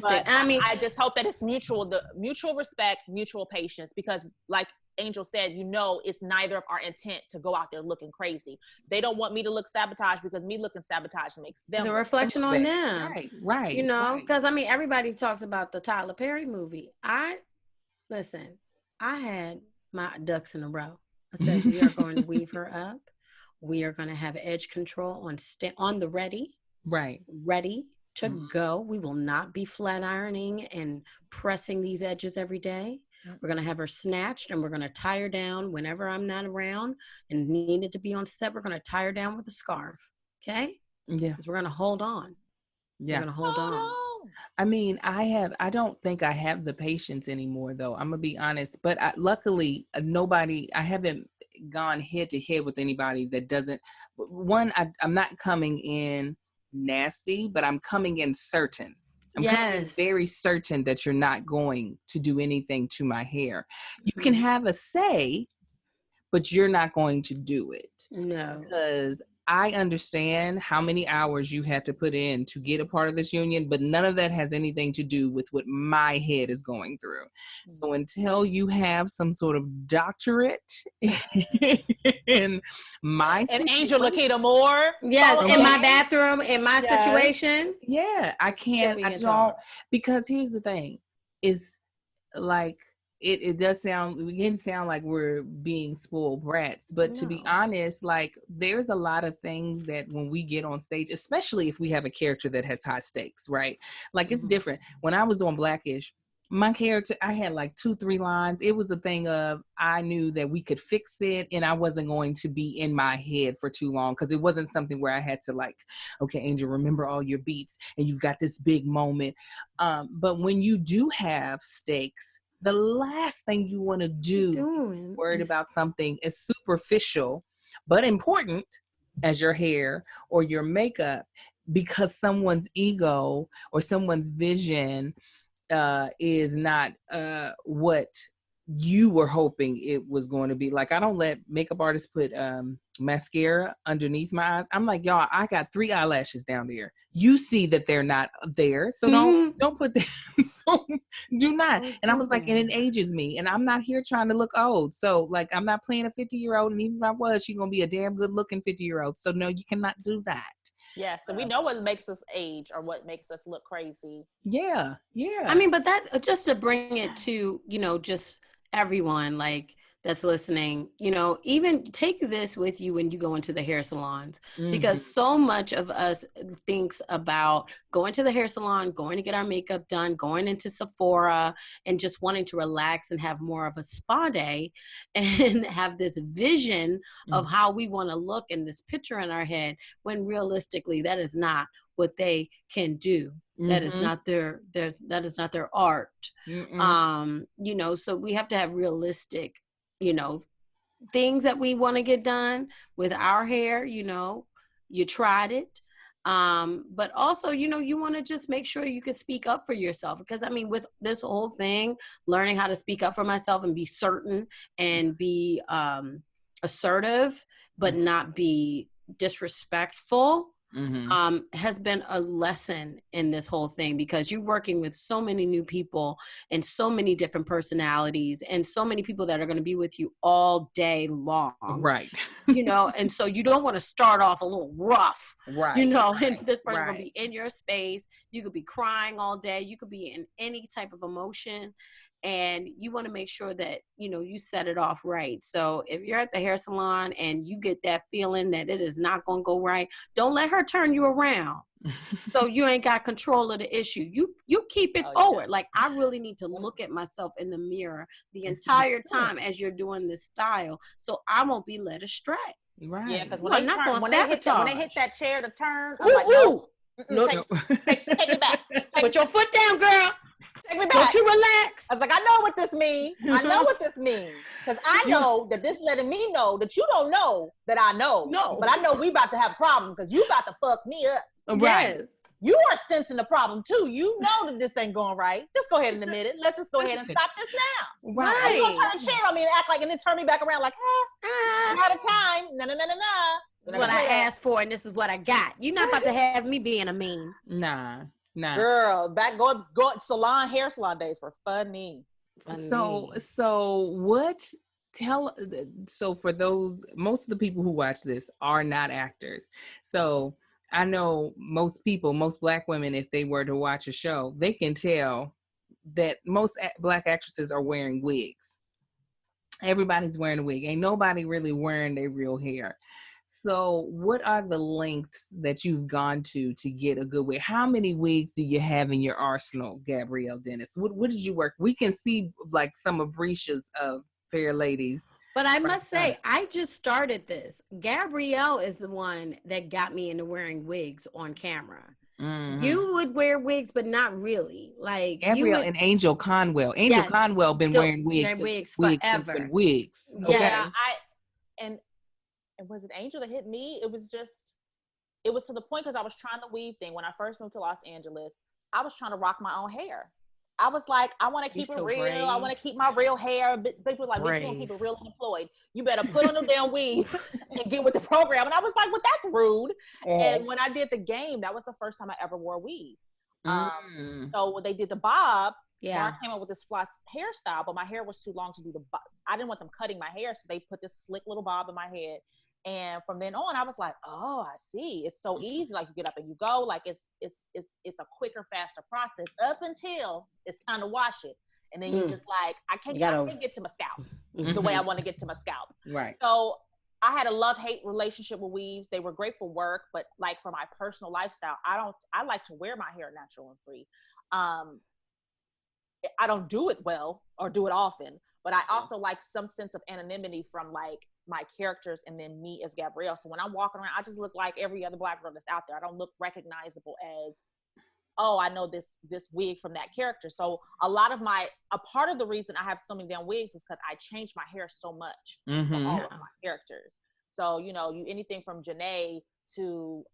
But I just hope that it's mutual, the mutual respect, mutual patience, because like Angel said, it's neither of our intent to go out there looking crazy. They don't want me to look sabotaged, because me looing sabotaged makes them. It's a reflection on them. Right. Because everybody talks about the Tyler Perry movie. I had my ducks in a row. I said, we are going to weave her up. We are going to have edge control on the ready. Right. Ready to go. We will not be flat ironing and pressing these edges every day. We're going to have her snatched, and we're going to tie her down whenever I'm not around and needed to be on set. We're going to tie her down with a scarf. Okay? Yeah. Because we're going to hold on. Yeah. We're going to hold on. I mean, I don't think I have the patience anymore, though. I'm going to be honest. But luckily, I haven't gone head to head with anybody that doesn't. One, I'm not coming in nasty, but I'm coming in certain. I'm coming very certain that you're not going to do anything to my hair. You can have a say, but you're not going to do it. No. Because I understand how many hours you had to put in to get a part of this union, but none of that has anything to do with what my head is going through. So until you have some sort of doctorate in my and Angel Lakita Moore. Yes, in my bathroom, in my situation. Yeah, I can't. I don't, because here's the thing, is like it does sound, we can sound like we're being spoiled brats, but to be honest, like there's a lot of things that when we get on stage, especially if we have a character that has high stakes, right? Like it's different. When I was on Blackish, my character, I had like 2-3 lines. It was a thing of, I knew that we could fix it and I wasn't going to be in my head for too long, because it wasn't something where I had to like, okay, Angel, remember all your beats and you've got this big moment. But when you do have stakes, the last thing you want to do, worried about something as superficial but important as your hair or your makeup, because someone's ego or someone's vision is not what you were hoping it was going to be. Like, I don't let makeup artists put mascara underneath my eyes. I'm like, y'all, I got 3 eyelashes down there. You see that they're not there, so don't put them. Do not. And I was like, and it ages me, and I'm not here trying to look old. So like, I'm not playing a 50-year-old, and even if I was, she's gonna be a damn good looking 50-year-old. So no, you cannot do that. Yeah, so we know what makes us age or what makes us look crazy. Yeah. I mean, but that, just to bring it to, just everyone like that's listening, even take this with you when you go into the hair salons, because so much of us thinks about going to the hair salon, going to get our makeup done, going into Sephora and just wanting to relax and have more of a spa day and have this vision of how we want to look and this picture in our head, when realistically that is not what they can do. That is not their that is not their art. So we have to have realistic, things that we want to get done with our hair. You tried it. But also, you want to just make sure you can speak up for yourself, because I mean, with this whole thing, learning how to speak up for myself and be certain and be assertive, but not be disrespectful, has been a lesson in this whole thing, because you're working with so many new people and so many different personalities and so many people that are going to be with you all day long. Right. And so you don't want to start off a little rough, right. And this person's going to be in your space. You could be crying all day. You could be in any type of emotion. And you want to make sure that, you set it off right. So if you're at the hair salon and you get that feeling that it is not going to go right, don't let her turn you around. So you ain't got control of the issue. You keep it forward. Like, I really need to look at myself in the mirror the entire time as you're doing this style, so I won't be led astray. Right. Yeah, because when they hit that chair to turn, I'm like, no. Take it back. Put your foot down, girl. Take me back. Don't you relax. I was like, I know what this means. Because I know that this letting me know that you don't know that I know. No. But I know we about to have a problem, because you about to fuck me up. Right. Yes. You are sensing the problem too. You know that this ain't going right. Just go ahead and admit it. Let's just go ahead and stop this now. Right. You gonna turn a chair on me and act like, and then turn me back around like, I'm out of time. No. This is what I asked for, and this is what I got. You're not about to have me being a mean. Nah. Girl, go hair salon days were funny. So for those, most of the people who watch this are not actors. So I know most Black women, if they were to watch a show, they can tell that most Black actresses are wearing wigs. Everybody's wearing a wig. Ain't nobody really wearing their real hair. So what are the lengths that you've gone to get a good wig? How many wigs do you have in your arsenal, Gabrielle Dennis? What did you work? We can see like some of Brisha's Fair Ladies. But I must say, I just started this. Gabrielle is the one that got me into wearing wigs on camera. Mm-hmm. You would wear wigs, but not really. Like Gabrielle and Angel Conwell. Conwell been wearing wigs forever. Wigs. Okay. Yeah, and was it Angel that hit me? It was to the point, because I was trying the weave thing. When I first moved to Los Angeles, I was trying to rock my own hair. I was like, I want to keep You're it so real. brave. I want to keep my real hair. But people were like, bitch, you want to keep it real and employed. You better put on the damn weave and get with the program. And I was like, well, that's rude. And when I did the game, that was the first time I ever wore a weave. So when they did the bob, Bar came up with this floss hairstyle, but my hair was too long to do the bob. I didn't want them cutting my hair, so they put this slick little bob in my head. And from then on, I was like, oh, I see. It's so easy. Like, you get up and you go. Like, it's a quicker, faster process up until it's time to wash it. And then you just like, I can't get to my scalp the way I want to get to my scalp. Right. So I had a love-hate relationship with weaves. They were great for work, but like for my personal lifestyle, I like to wear my hair natural and free. I don't do it well or do it often, but I also like some sense of anonymity from like my characters and then me as Gabrielle. So when I'm walking around, I just look like every other Black girl that's out there. I don't look recognizable as, oh, I know this wig from that character. So a part of the reason I have so many damn wigs is because I change my hair so much for all of my characters. So, you know, anything from Janae to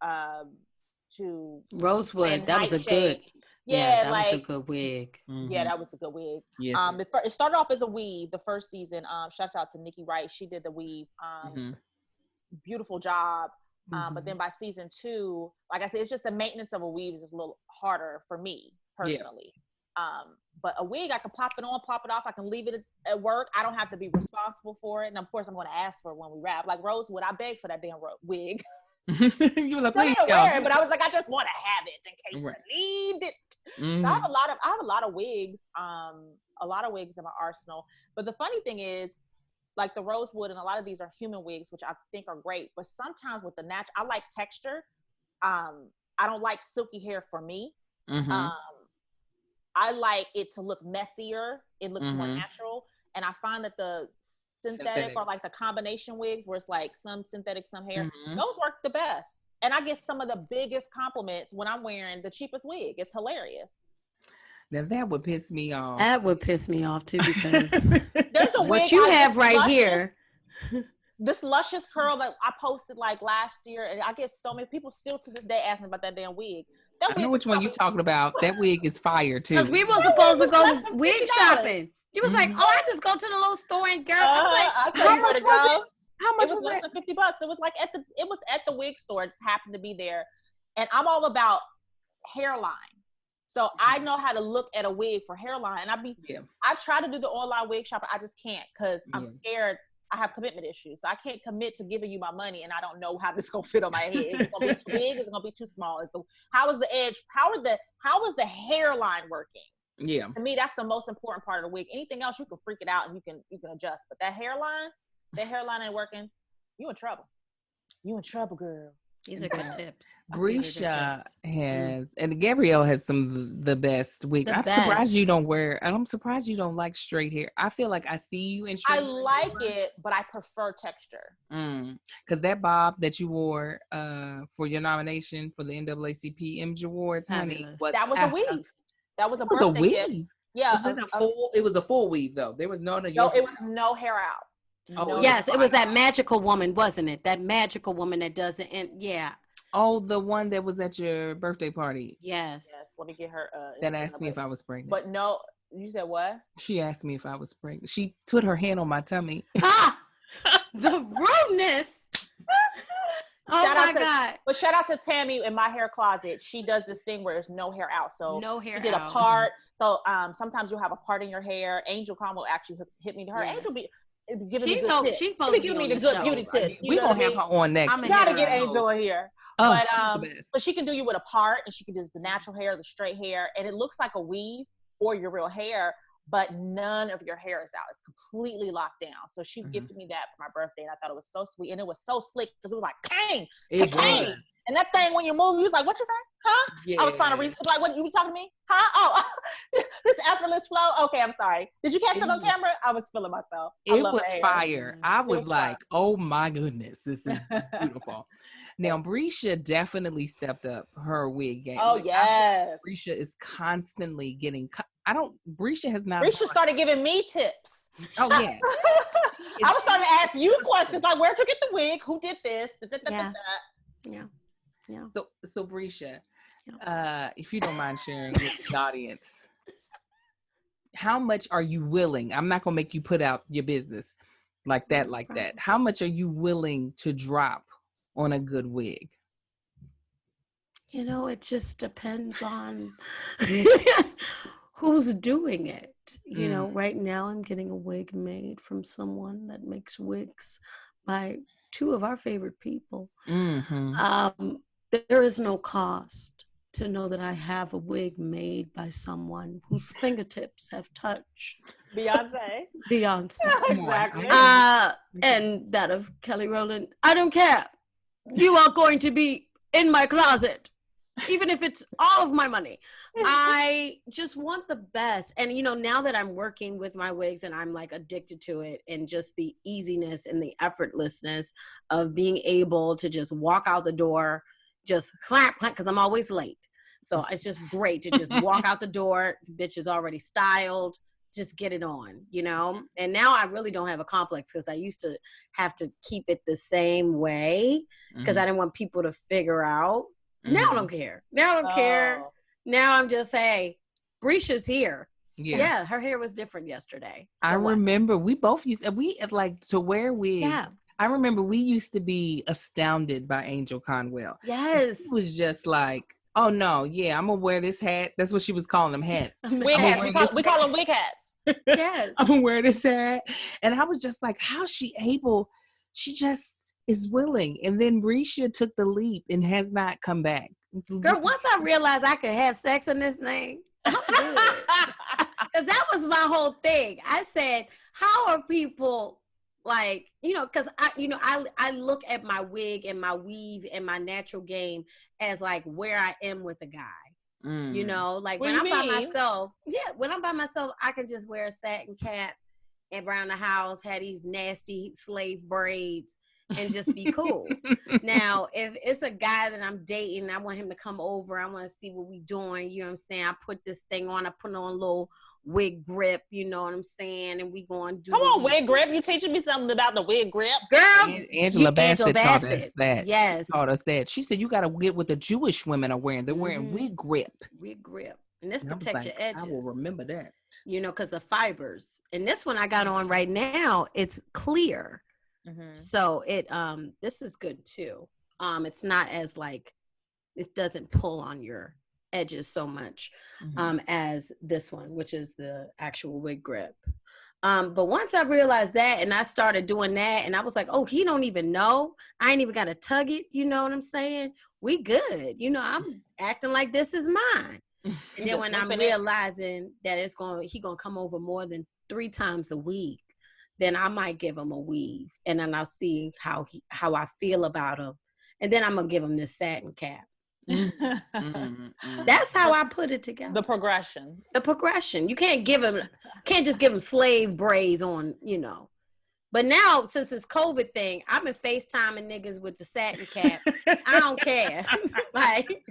Rosewood, that was a good. Yeah, that was a good wig. Yeah, that was a good wig. Yes. It started off as a weave the first season. Shouts out to Nikki Wright. She did the weave. Beautiful job. But then by season 2, like I said, it's just the maintenance of a weave is just a little harder for me personally. But a wig, I can pop it on, pop it off. I can leave it at work. I don't have to be responsible for it. And of course, I'm going to ask for it when we wrap. Like Rosewood, I begged for that damn wig. You were like, please wear it, but I was like, I just want to have it in case I need it. So I have a lot of wigs, in my arsenal. But the funny thing is, like the Rosewood and a lot of these are human wigs, which I think are great. But sometimes with the natural, I like texture. I don't like silky hair for me. I like it to look messier. It looks more natural. And I find that the synthetic or like the combination wigs where it's like some synthetic, some hair, those work the best. And I get some of the biggest compliments when I'm wearing the cheapest wig. It's hilarious. Now that would piss me off. That would piss me off too, because there's a wig what you have right here. This luscious curl that I posted like last year, and I get so many people still to this day asking about that damn wig. I know which one you're talking about. That wig is fire too. Because we were supposed to go wig shopping. You was like, oh, I just go to the little store and girl. I was like, how much was it? How much was less than $50. It was like at the wig store. It just happened to be there. And I'm all about hairline. So I know how to look at a wig for hairline. I try to do the online wig shopping. I just can't because I'm scared. I have commitment issues. So I can't commit to giving you my money and I don't know how this is gonna fit on my head. Is it gonna be too big? Is it gonna be too small? How is the edge? How is the hairline working? Yeah. To me, that's the most important part of the wig. Anything else you can freak it out and you can adjust. But that hairline ain't working. You in trouble. You in trouble, girl. These are good tips. Brisha has, and Gabrielle has some of the best wigs. I'm surprised you don't like straight hair. I feel like I see you in straight hair. I like it, but I prefer texture. Because that bob that you wore for your nomination for the NAACP Image Awards, honey, that was a weave. That was a birthday gift. Yeah. It was a full weave though. There was no, it was no hair out. Yes, it was that magical woman, wasn't it? That magical woman that does it. And oh, the one that was at your birthday party. Yes. Let me get her. That asked me if I was pregnant. But no, you said what? She asked me if I was pregnant. She put her hand on my tummy. The rudeness. Oh my God. But shout out to Tammy in my hair closet. She does this thing where there's no hair out. So no hair she did a part. So sometimes you'll have a part in your hair. Angel Carmel actually hit me to her. Angel be giving me good tips. She's supposed to give me the good beauty tips. We're going to have her on next. You got to get Angel in here. Oh, she's the best. But she can do you with a part, and she can do the natural hair, the straight hair, and it looks like a weave or your real hair, but none of your hair is out. It's completely locked down. So she gifted me that for my birthday, and I thought it was so sweet, and it was so slick because it was like, bang, and that thing when you move, you was like, what you say? Huh? Yeah. I was trying to read, like, what, you were talking to me? Huh? Oh, this effortless flow? Okay, I'm sorry. Did you catch that on camera? I was feeling myself. It was fire. I was like, oh my goodness, this is beautiful. Now, Brisha definitely stepped up her wig game. Oh, yes. Brisha is constantly getting, Brisha has not. Brisha started giving me tips. Oh, yeah. I was starting to ask you questions like, where'd you get the wig? Who did this? Yeah. So Brisha, if you don't mind sharing with the audience, how much are you willing? I'm not gonna make you put out your business like that. How much are you willing to drop on a good wig? You know, it just depends on who's doing it. You know, right now I'm getting a wig made from someone that makes wigs by two of our favorite people. There is no cost to know that I have a wig made by someone whose fingertips have touched Beyonce. Exactly. And that of Kelly Rowland. I don't care. You are going to be in my closet, even if it's all of my money. I just want the best. And, you know, now that I'm working with my wigs and I'm like addicted to it, and just the easiness and the effortlessness of being able to just walk out the door, just clap, because I'm always late. So it's just great to just walk out the door. Bitch is already styled. Just get it on, you know? And now I really don't have a complex, because I used to have to keep it the same way because I didn't want people to figure out. Now I don't care. Now I don't care. Now I'm just, hey, Brisha's here. Yeah, her hair was different yesterday. So I remember we both used like to wear wigs. Yeah. I remember we used to be astounded by Angel Conwell. Yes. It was just like, oh no, yeah, I'm gonna wear this hat. That's what she was calling them hats. Wig hats. We call them wig hats. Yes. I'm gonna wear this hat. And I was just like, how's she able? She just is willing. And then Risha took the leap and has not come back. Girl, once I realized I could have sex in this thing, I'm good. Because that was my whole thing. I said, how are people like, you know, because I look at my wig and my weave and my natural game as like where I am with a guy. You know, like when I'm by myself, I can just wear a satin cap and around the house, have these nasty slave braids and just be cool. Now, if it's a guy that I'm dating, I want him to come over. I want to see what we doing. You know what I'm saying? I put this thing on. I put on a little wig grip. You know what I'm saying? And we going to do. Come on, wig grip. You teaching me something about the wig grip, girl? Angela Bassett taught us that. Yes, she taught us that. She said you got to get what the Jewish women are wearing. They're wearing wig grip. Wig grip, and this protect your edges. I will remember that. You know, because the fibers. And this one I got on right now, it's clear. So it this is good too. It's not as like, it doesn't pull on your edges so much as this one, which is the actual wig grip. But once I realized that and I started doing that, and I was like, oh, he don't even know. I ain't even got to tug it. You know what I'm saying? We good. You know, I'm acting like this is mine. And then when I'm realizing that he gonna come over more than 3 times a week, then I might give him a weave, and then I'll see how I feel about him, and then I'm gonna give him this satin cap. That's how I put it together. The progression. You can't just give him slave braids on, you know. But now, since it's COVID thing, I've been FaceTiming niggas with the satin cap. I don't care. Like,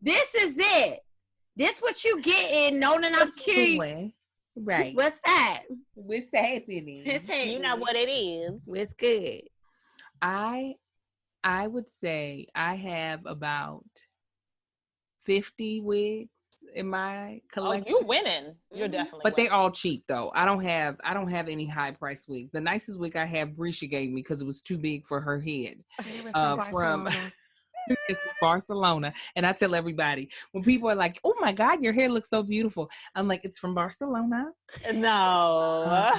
this is it. This what you getting, knowing that I'm cute. Right. What's that? What's happening? You know what it is. What's good? I would say I have about 50 wigs in my collection. Oh, you're winning. You're definitely But winning. they're all cheap though. I don't have any high price wigs. The nicest wig I have, Brisha gave me because it was too big for her head. It was from It's Barcelona. And I tell everybody, when people are like, oh my God, your hair looks so beautiful, I'm like, it's from Barcelona. No.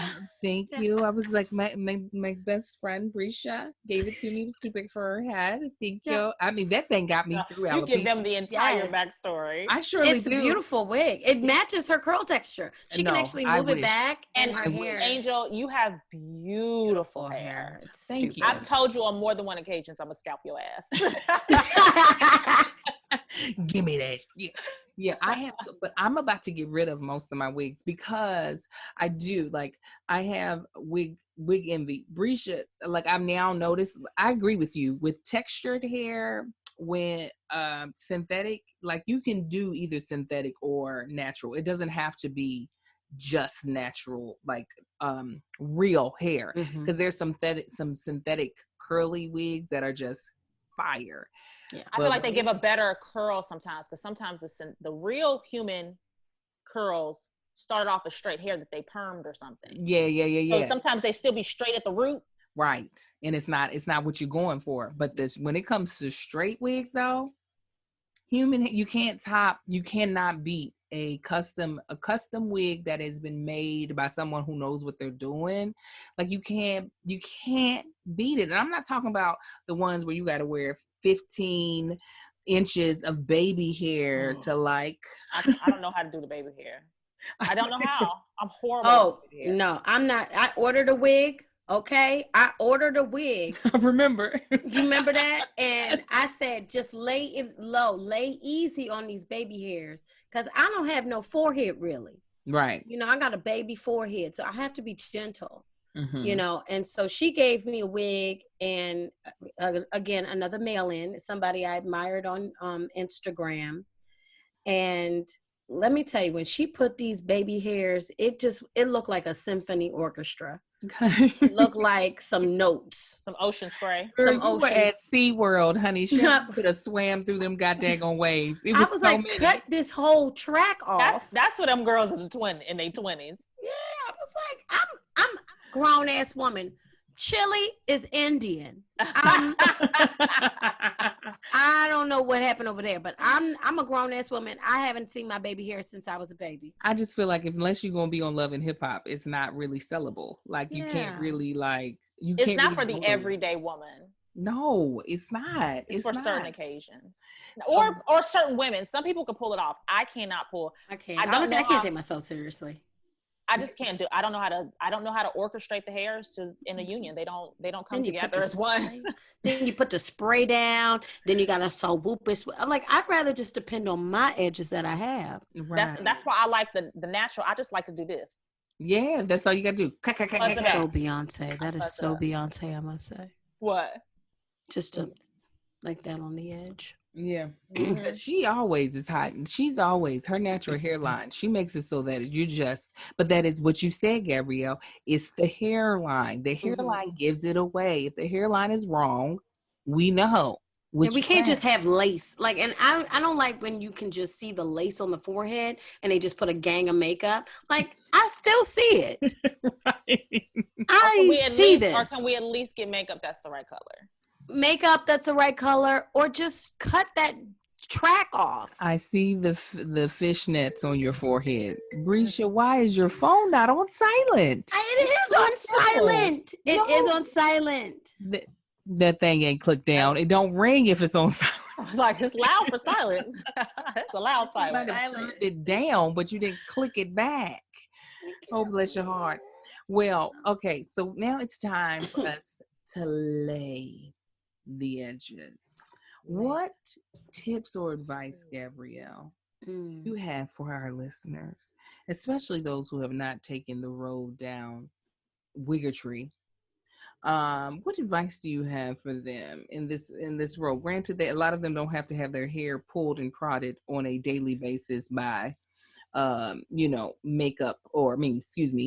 Thank you. I was like, my best friend Brisha gave it to me. It was too big for her head. Thank you. I mean, that thing got me through alopecia. You give them the entire backstory. I surely it's do. A beautiful wig. It matches her curl texture. She can actually move it back, and her hair. Angel, you have beautiful hair. Thank you. I've told you on more than one occasion, I'm gonna scalp your ass. Give me that. Yeah, I have, but I'm about to get rid of most of my wigs because I do, like, I have wig envy. Brisha, like, I've now noticed, I agree with you, with textured hair, when synthetic, like, you can do either synthetic or natural. It doesn't have to be just natural, like real hair, because there's some synthetic curly wigs that are just fire. Yeah. I feel like they give a better curl sometimes, because sometimes the real human curls started off as straight hair that they permed or something. Yeah. So sometimes they still be straight at the root. Right. And it's not what you're going for. But when it comes to straight wigs though, you cannot beat a custom wig that has been made by someone who knows what they're doing. Like you can't beat it. And I'm not talking about the ones where you got to wear 15 inches of baby hair to like. I don't know how to do the baby hair. I don't know how. I'm horrible. Oh no, I'm not. I ordered a wig. Okay, I ordered a wig. I remember. You remember that? And I said, just lay it low, lay easy on these baby hairs, because I don't have no forehead really. Right. You know, I got a baby forehead, so I have to be gentle. Mm-hmm. You know, and so she gave me a wig, and again, another mail-in, somebody I admired on Instagram, and let me tell you, when she put these baby hairs, it looked like a symphony orchestra. It looked like some notes. Some ocean spray. Girl, you were at SeaWorld, honey. She could have swam through them goddamn waves. It was I was so like, many. cut this whole track off. That's what them girls in their 20s. Yeah, I was like, I'm a grown ass woman. Chile is Indian. I don't know what happened over there, but I'm a grown ass woman. I haven't seen my baby hair since I was a baby. I just feel like unless you're gonna be on Love and Hip Hop, it's not really sellable. Like you can't really It's not for the everyday woman. No, it's not. It's for certain occasions, or certain women. Some people can pull it off. I cannot pull. I can't. I can't take myself seriously. I just can't do. I don't know how to orchestrate the hairs in a union. They don't come together as one. Then you put the spray down. Then you got to sew whoopers. I'm like, I'd rather just depend on my edges that I have. Right. That's why I like the natural. I just like to do this. Yeah, that's all you got to do. That's so Beyonce. That is so Beyonce, I must say. What? Just to like that on the edge. Yeah. She always is hot. And she's always her natural hairline. She makes it so that but that is what you said, Gabrielle. It's the hairline. The hairline gives it away. If the hairline is wrong, we know. And we can't just have lace. Like, and I don't like when you can just see the lace on the forehead and they just put a gang of makeup. Like, I still see it. Right. I see this. Or can we at least get makeup that's the right color? Makeup that's the right color, or just cut that track off. I see the fishnets on your forehead. Brescia, why is your phone not on silent? It is on silent. It is on silent. That thing ain't clicked down. It don't ring if it's on silent. Like, it's loud for silent. It's a loud silent. You turned it down, but you didn't click it back. Oh, bless your heart. Well, okay, so now it's time for us to lay the edges. What tips or advice, Gabrielle, you have for our listeners, especially those who have not taken the road down wiggetry? What advice do you have for them in this road? Granted that a lot of them don't have to have their hair pulled and prodded on a daily basis by makeup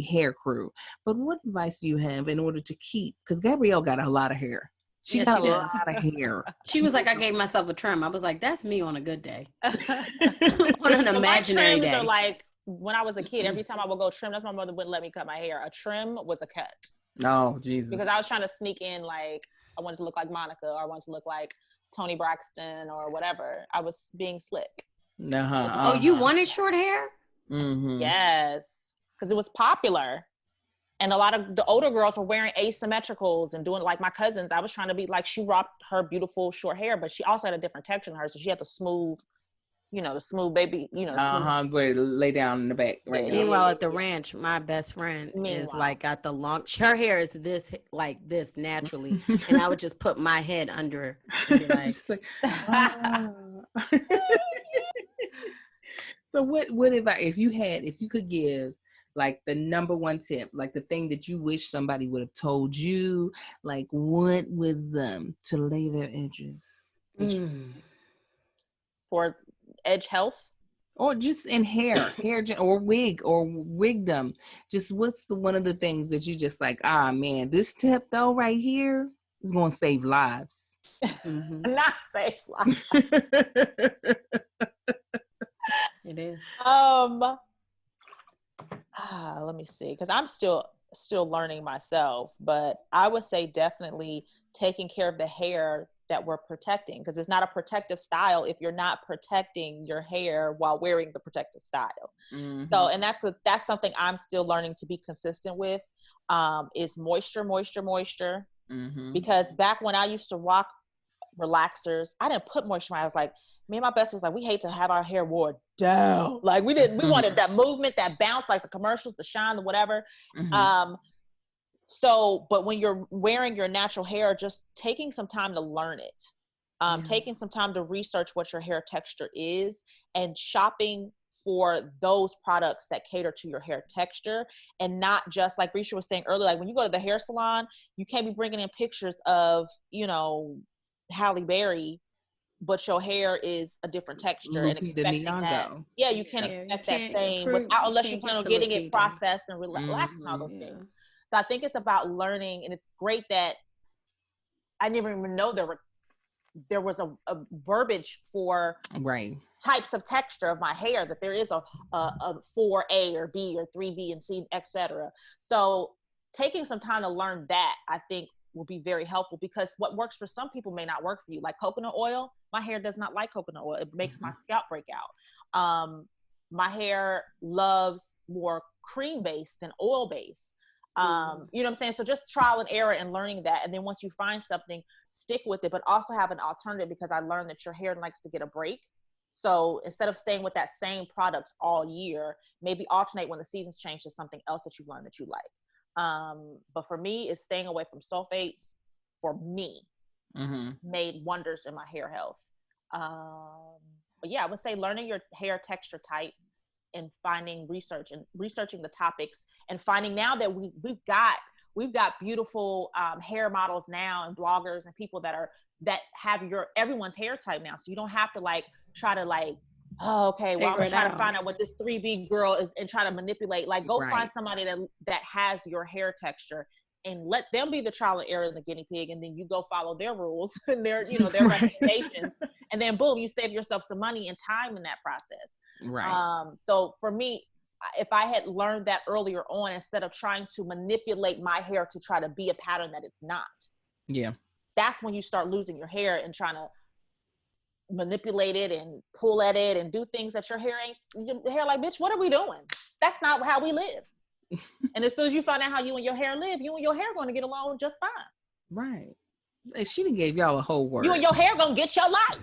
hair crew. But what advice do you have in order to keep, because Gabrielle got a lot of hair. She got a lot of hair. She was like, I gave myself a trim. I was like, that's me on a good day. On an imaginary day. Are like, when I was a kid, every time I would go trim, that's my mother wouldn't let me cut my hair. A trim was a cut. Oh, Jesus. Because I was trying to sneak in, like, I wanted to look like Monica, or I wanted to look like Toni Braxton or whatever. I was being slick. Oh, you wanted short hair? Mm-hmm. Yes. Because it was popular. And a lot of the older girls were wearing asymmetricals and doing, like, my cousins. I was trying to be like, she rocked her beautiful short hair, but she also had a different texture in her. So she had the smooth, the smooth baby, where to lay down in the back. Right. Meanwhile, at the ranch, my best friend is like got the long, her hair is this naturally. And I would just put my head under it. So what advice, if you could give, like, the number one tip, like the thing that you wish somebody would have told you, like, what wisdom to lay their edges? For edge health? Or just in hair or wig or wigdom. Just what's one of the things that you just like, man, this tip though right here is going to save lives. Not save lives. It is. let me see, because I'm still learning myself, but I would say definitely taking care of the hair that we're protecting, because it's not a protective style if you're not protecting your hair while wearing the protective style. Mm-hmm. So, and that's something I'm still learning to be consistent with, is moisture. Mm-hmm. Because back when I used to rock relaxers, I didn't put moisture on. I was like, me and my bestie was like, we hate to have our hair worn down. Like we wanted that movement, that bounce, like the commercials, the shine, the whatever. Mm-hmm. So, but when you're wearing your natural hair, just taking some time to learn it, taking some time to research what your hair texture is, and shopping for those products that cater to your hair texture, and not just like Risha was saying earlier, like when you go to the hair salon, you can't be bringing in pictures of, Halle Berry, but your hair is a different texture, and expecting that. Yeah, you can't expect that same unless you plan on getting it processed and relaxed and all those things. So I think it's about learning, and it's great that I never even know there was a verbiage for types of texture of my hair, that there is a 4A or B or 3B and C, etc. So taking some time to learn that, I think, will be very helpful, because what works for some people may not work for you. Like coconut oil, my hair does not like coconut oil. It makes my scalp break out. My hair loves more cream based than oil based. You know what I'm saying? So just trial and error and learning that. And then once you find something, stick with it, but also have an alternative, because I learned that your hair likes to get a break. So instead of staying with that same product all year, maybe alternate when the seasons change to something else that you've learned that you like. But for me, it's staying away from sulfates, for me, made wonders in my hair health. But yeah, I would say learning your hair texture type, and researching the topics, and finding now that we've got beautiful hair models now, and bloggers and people that have everyone's hair type now. So you don't have to try to oh, okay, well, I'm gonna try to find out what this 3B girl is and try to manipulate. Like, go find somebody that has your hair texture, and let them be the trial and error and the guinea pig, and then you go follow their rules and their recommendations, and then boom, you save yourself some money and time in that process. Right. So for me, if I had learned that earlier on, instead of trying to manipulate my hair to try to be a pattern that it's not. Yeah. That's when you start losing your hair and trying to manipulate it and pull at it and do things that your hair like, bitch, what are we doing? That's not how we live. And as soon as you find out how you and your hair live, you and your hair are going to get along just fine. Right. She done gave y'all a whole word. You and your hair gonna get your life.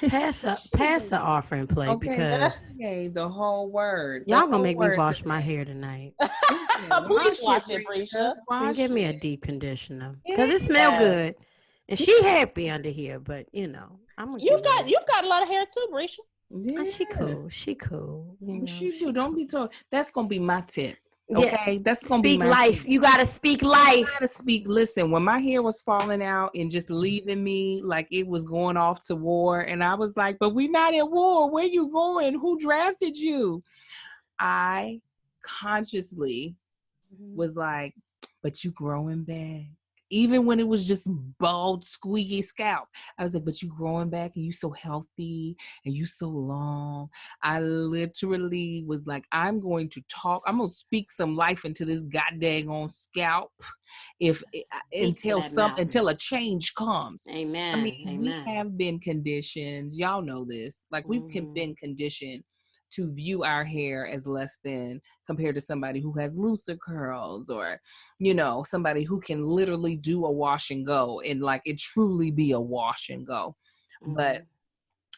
Pass the offering plate, because gave the whole word. Y'all gonna make me wash my hair tonight. Please wash it, Brisha. And give me a deep conditioner, because it smells good, and she happy under here. But you've got a lot of hair too, Brisha. Yeah. She cool. She do. Don't be told. That's gonna be my tip. Okay, that's gonna be my life. You gotta speak life. You gotta speak. Listen, when my hair was falling out and just leaving me like it was going off to war, and I was like, "But we're not at war. Where you going? Who drafted you?" I consciously was like, "But you growing back." Even when it was just bald, squeaky scalp, I was like, but you growing back, and you so healthy, and you so long. I literally was like, I'm going to speak some life into this goddamn scalp until a change comes. Amen. I mean, we have been conditioned. Y'all know this. Like, we've been conditioned to view our hair as less than compared to somebody who has looser curls, or, somebody who can literally do a wash and go and it truly be a wash and go. But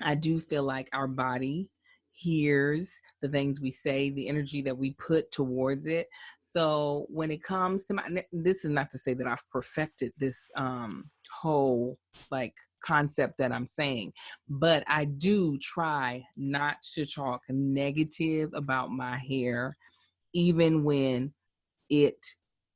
I do feel like our body hears the things we say, the energy that we put towards it. So when it comes to this is not to say that I've perfected this whole concept that I'm saying, but I do try not to talk negative about my hair, even when it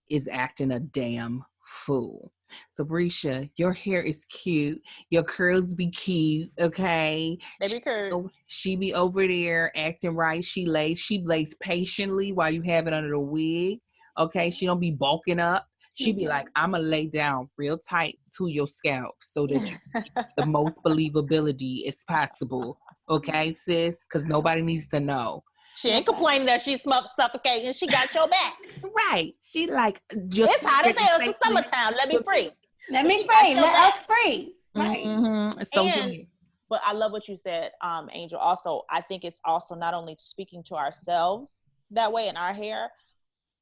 is acting a damn fool. So Brisha, your hair is cute. Your curls be cute, okay? They be cute. She be over there acting right. She lays patiently while you have it under the wig, okay? She don't be bulking up. She be like, I'm going to lay down real tight to your scalp so that you get the most believability as possible. Okay, sis? Because nobody needs to know. She ain't complaining that she's suffocating. She got your back. Right. She like just. It's hot as hell. It's the summertime. Let me free. Let me free. Let us free. Right. Mm-hmm. So but I love what you said, Angel. Also, I think it's also not only speaking to ourselves that way in our hair,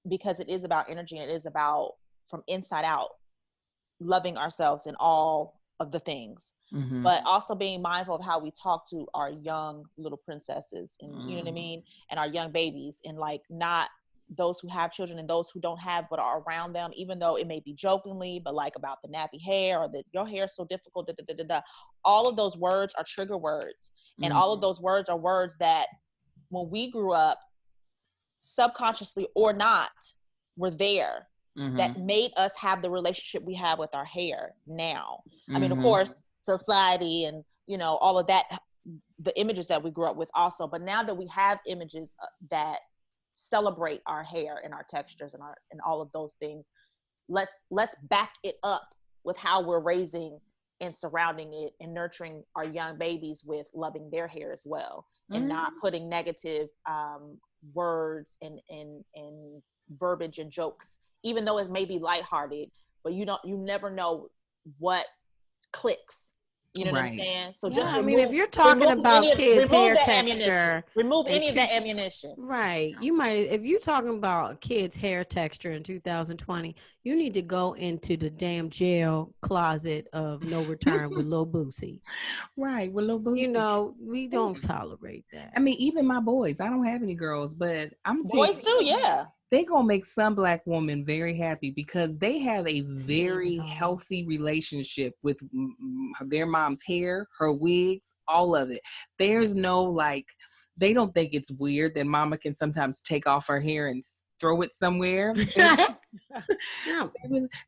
because it is about energy and it is about from inside out loving ourselves in all of the things, but also being mindful of how we talk to our young little princesses and you know what I mean, and our young babies, and like not those who have children and those who don't have but are around them, even though it may be jokingly, but like about the nappy hair or that your hair is so difficult, all of those words are trigger words, and all of those words are words that when we grew up, subconsciously or not, were there, that made us have the relationship we have with our hair now. I mean, of course, society and, you know, all of that, the images that we grew up with also, but now that we have images that celebrate our hair and our textures and all of those things, let's back it up with how we're raising and surrounding it and nurturing our young babies with loving their hair as well, and not putting negative words and verbiage and jokes, even though it may be lighthearted, but you never know what clicks. You know what I'm saying? So just if you're talking about kids' hair texture, remove any of that ammunition. Right. You might, if you're talking about kids' hair texture in 2020, you need to go into the damn jail closet of no return with Lil Boosie. Right, with Lil Boosie. You know, we don't tolerate that. I mean, even my boys. I don't have any girls, but I'm boys too. Yeah. They gonna make some Black woman very happy because they have a very healthy relationship with their mom's hair, her wigs, all of it. There's no like, they don't think it's weird that mama can sometimes take off her hair and throw it somewhere. No.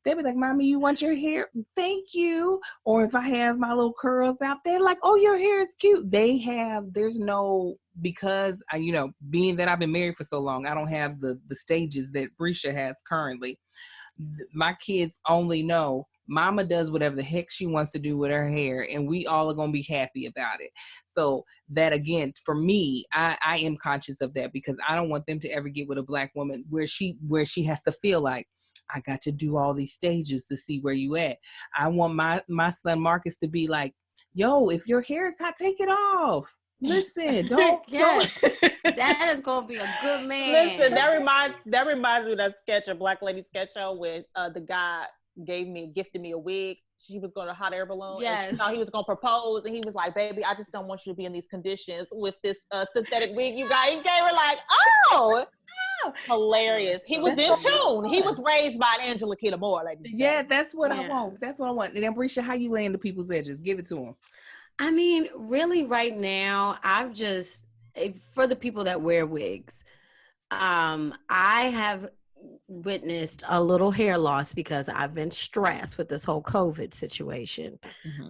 They be like, "Mommy, you want your hair? Thank you." Or if I have my little curls out, they're like, "Oh, your hair is cute." There's no, because I, you know, being that I've been married for so long, I don't have the stages that Brescia has currently. My kids only know mama does whatever the heck she wants to do with her hair, and we all are going to be happy about it. So that, again, for me, I am conscious of that, because I don't want them to ever get with a Black woman where she has to feel like, I got to do all these stages to see where you at. I want my son Marcus to be like, yo, if your hair is hot, take it off. Listen, don't. That is gonna be a good man. Listen, that reminds me of that sketch, a Black Lady sketch show, where the guy gifted me a wig. She was going to hot air balloon. Yes. And she thought he was going to propose, and he was like, "Baby, I just don't want you to be in these conditions with this synthetic wig you got." He gave her like, "Oh." Hilarious. He was in tune. He was raised by Angela Kita Moore. Like, yeah, that's what I want. That's what I want. And then, Brescia, how you laying the people's edges? Give it to them. I mean, really, right now, for the people that wear wigs, I have witnessed a little hair loss because I've been stressed with this whole COVID situation.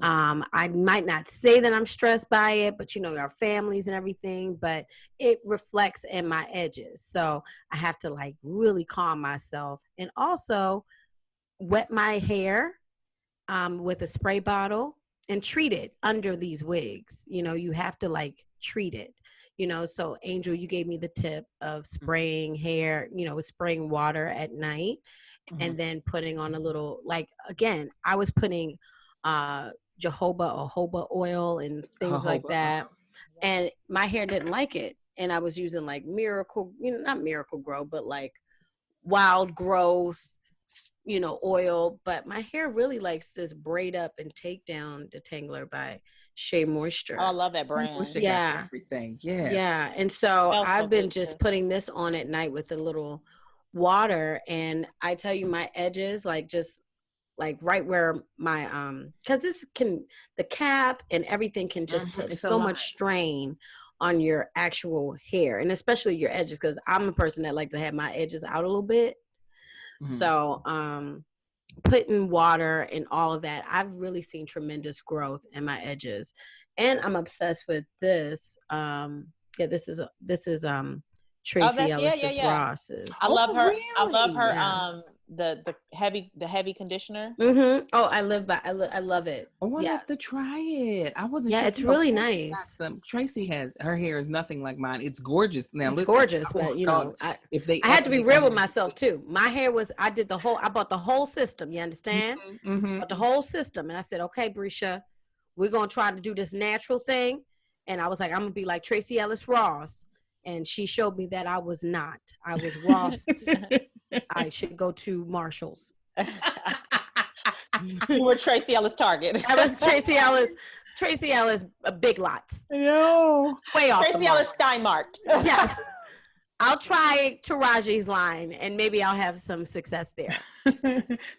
I might not say that I'm stressed by it, but you know, our families and everything, but it reflects in my edges. So I have to like really calm myself, and also wet my hair with a spray bottle and treat it under these wigs. You know, you have to like treat it. You know, so Angel, you gave me the tip of spraying hair, you know, with spraying water at night, and then putting on a little, like, again, I was putting jojoba or jojoba oil and things like that. And my hair didn't like it. And I was using like Miracle, you know, not Miracle Grow, but like Wild Growth, you know, oil. But my hair really likes this Braid Up and Take Down Detangler by Shea Moisture. Oh, I love that brand. Yeah. Everything. Yeah. Yeah. And so I've been just putting this on at night with a little water. And I tell you, my edges, like just like right where my, cause the cap and everything can just put so much strain on your actual hair, and especially your edges. Cause I'm a person that like to have my edges out a little bit. So, putting water and all of that, I've really seen tremendous growth in my edges. And I'm obsessed with this. This is Tracy Ellis's Ross's. I love her. Really? I love her. Yeah. The heavy conditioner. Mm-hmm. Oh, I love it. Oh, I have to try it. I wasn't sure. It's really nice. Tracy her hair is nothing like mine. It's gorgeous. Now, it's gorgeous, but you know, I had to be real with myself too. My hair was, I bought the whole system. You understand? Mm-hmm. But the whole system, and I said, okay, Brescia, we're gonna try to do this natural thing. And I was like, I'm gonna be like Tracy Ellis Ross. And she showed me that I was not. I was Ross. I should go to Marshall's. You were Tracy Ellis Target. I was Tracy Ellis, Big Lots. No. Way off Tracy Ellis Steinmart. Yes. I'll try Taraji's line and maybe I'll have some success there.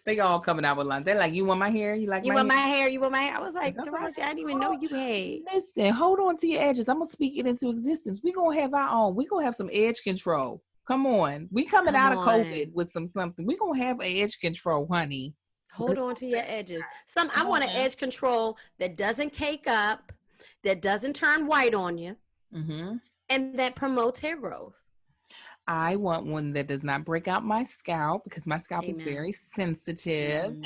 They all coming out with lines. They're like, you want my hair? You want my hair? You want my hair? I was like, Taraji, I didn't even know you had. Listen, hold on to your edges. I'm going to speak it into existence. We're going to have our own. We're going to have some edge control. Come on. We coming out of COVID with something. We're going to have edge control, honey. Hold on to your edges. I want an edge control that doesn't cake up, that doesn't turn white on you, and that promotes hair growth. I want one that does not break out my scalp because my scalp is very sensitive.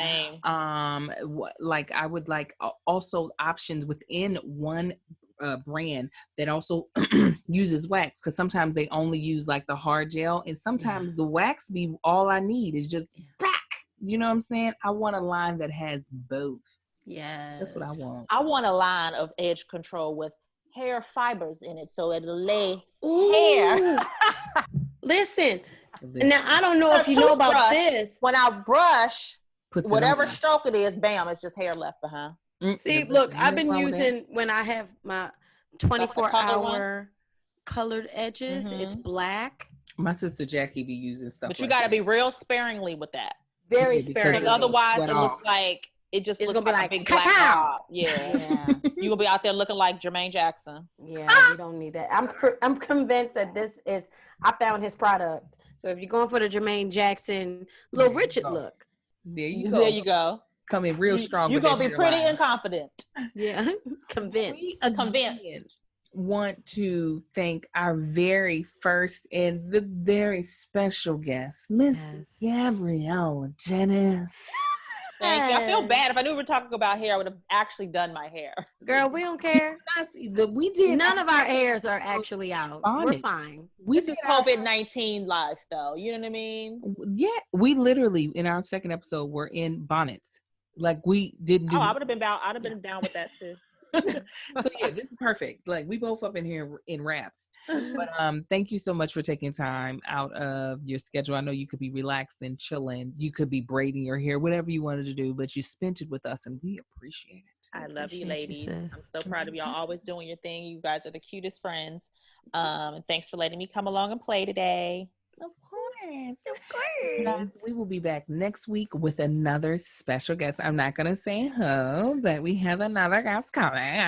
Like I would like also options within one brand that also uses wax, because sometimes they only use like the hard gel, and sometimes the wax be all I need is just back. You know what I'm saying? I want a line that has both. Yeah, that's what I want. I want a line of edge control with hair fibers in it, so it'll lay hair. Listen, now I don't know if you know about this. When I brush, whatever stroke it is, bam, it's just hair left behind. See, look, I've been using, when I have my 24-hour colored edges, it's black. My sister Jackie be using stuff. But you got to be real sparingly with that. Very sparingly. Because otherwise it looks like, it just looks like a big black blob. Yeah. You're going to be out there looking like Jermaine Jackson. Yeah, we don't need that. I'm convinced that I found his product. So if you're going for the Jermaine Jackson, Little Richard look. There you go. There you go. Coming real strong. You're going to be pretty and confident. Yeah. Convinced. Want to thank our very first and the very special guest, Miss Gabrielle Dennis. Thank you. I feel bad. If I knew we were talking about hair, I would have actually done my hair. Girl, we don't care. We did. None of our hairs are actually out. We're fine. This is COVID-19 life, though. You know what I mean? Yeah. We literally, in our second episode, were in bonnets. Like we didn't do. I'd have been down with that too. So yeah, this is perfect. Like we both up in here in wraps. But thank you so much for taking time out of your schedule. I know you could be relaxing, chilling. You could be braiding your hair, whatever you wanted to do, but you spent it with us and we appreciate it. I love you, ladies. I'm so proud of y'all always doing your thing. You guys are the cutest friends. And thanks for letting me come along and play today. Of course. Guys, we will be back next week with another special guest. I'm not going to say who, but we have another guest coming.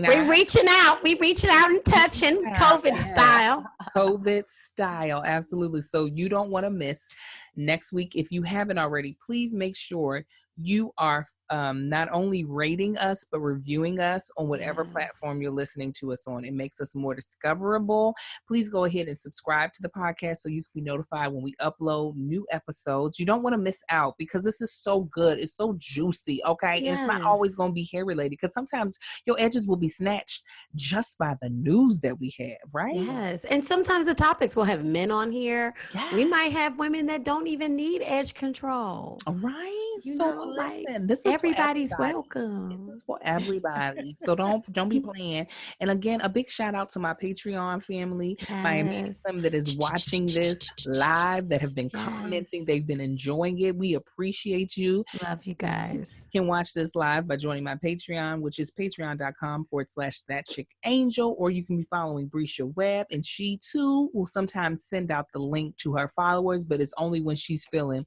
We're reaching out and touching COVID style. COVID style, absolutely. So you don't want to miss next week. If you haven't already, please make sure you are not only rating us, but reviewing us on whatever platform you're listening to us on. It makes us more discoverable. Please go ahead and subscribe to the podcast so you can be notified when we upload new episodes. You don't want to miss out because this is so good. It's so juicy, okay? Yes. It's not always going to be hair related because sometimes your edges will be snatched just by the news that we have, right? Yes. And sometimes the topics will have men on here. Yes. We might have women that don't even need edge control. Right? You so know, listen, this is everybody's welcome. This is for everybody. So don't be playing. And again, a big shout out to my Patreon family, my amazing that is watching this live, that have been commenting. They've been enjoying it. We appreciate you. Love you guys. You can watch this live by joining my Patreon, which is patreon.com/thatchickangel, or you can be following Brescia Webb, and she too will sometimes send out the link to her followers, but it's only when she's feeling,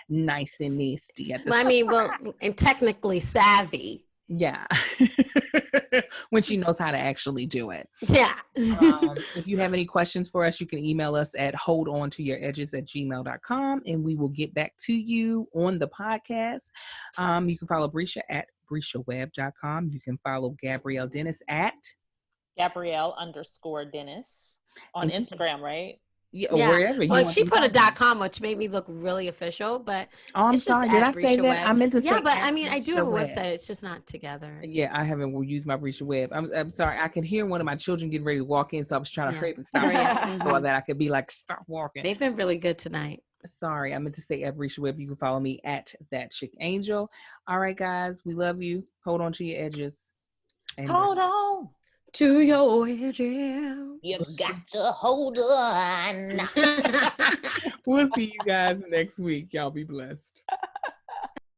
nice and nasty. And technically savvy. Yeah. When she knows how to actually do it. Yeah. If you have any questions for us, you can email us at holdontoyouredges@gmail.com and we will get back to you on the podcast. You can follow Brescia at BresciaWeb.com. You can follow Gabrielle Dennis at Gabrielle _Dennis on Instagram, right? Yeah, wherever you well, want she to put a .com, which made me look really official, but oh, I'm sorry. Did I say that? Web. I meant to say. Yeah, but I mean, I do have a Web. website. It's just not together. Yeah, I haven't used my Brisha Web. I'm sorry. I could hear one of my children getting ready to walk in, so I was trying to hurry up and stop so that I could be like, stop walking. They've been really good tonight. Sorry, I meant to say at Brisha Web. You can follow me at That Chick Angel. All right, guys, we love you. Hold on to your edges. And hold on to your edges. You got to hold on. We'll see you guys next week. Y'all be blessed.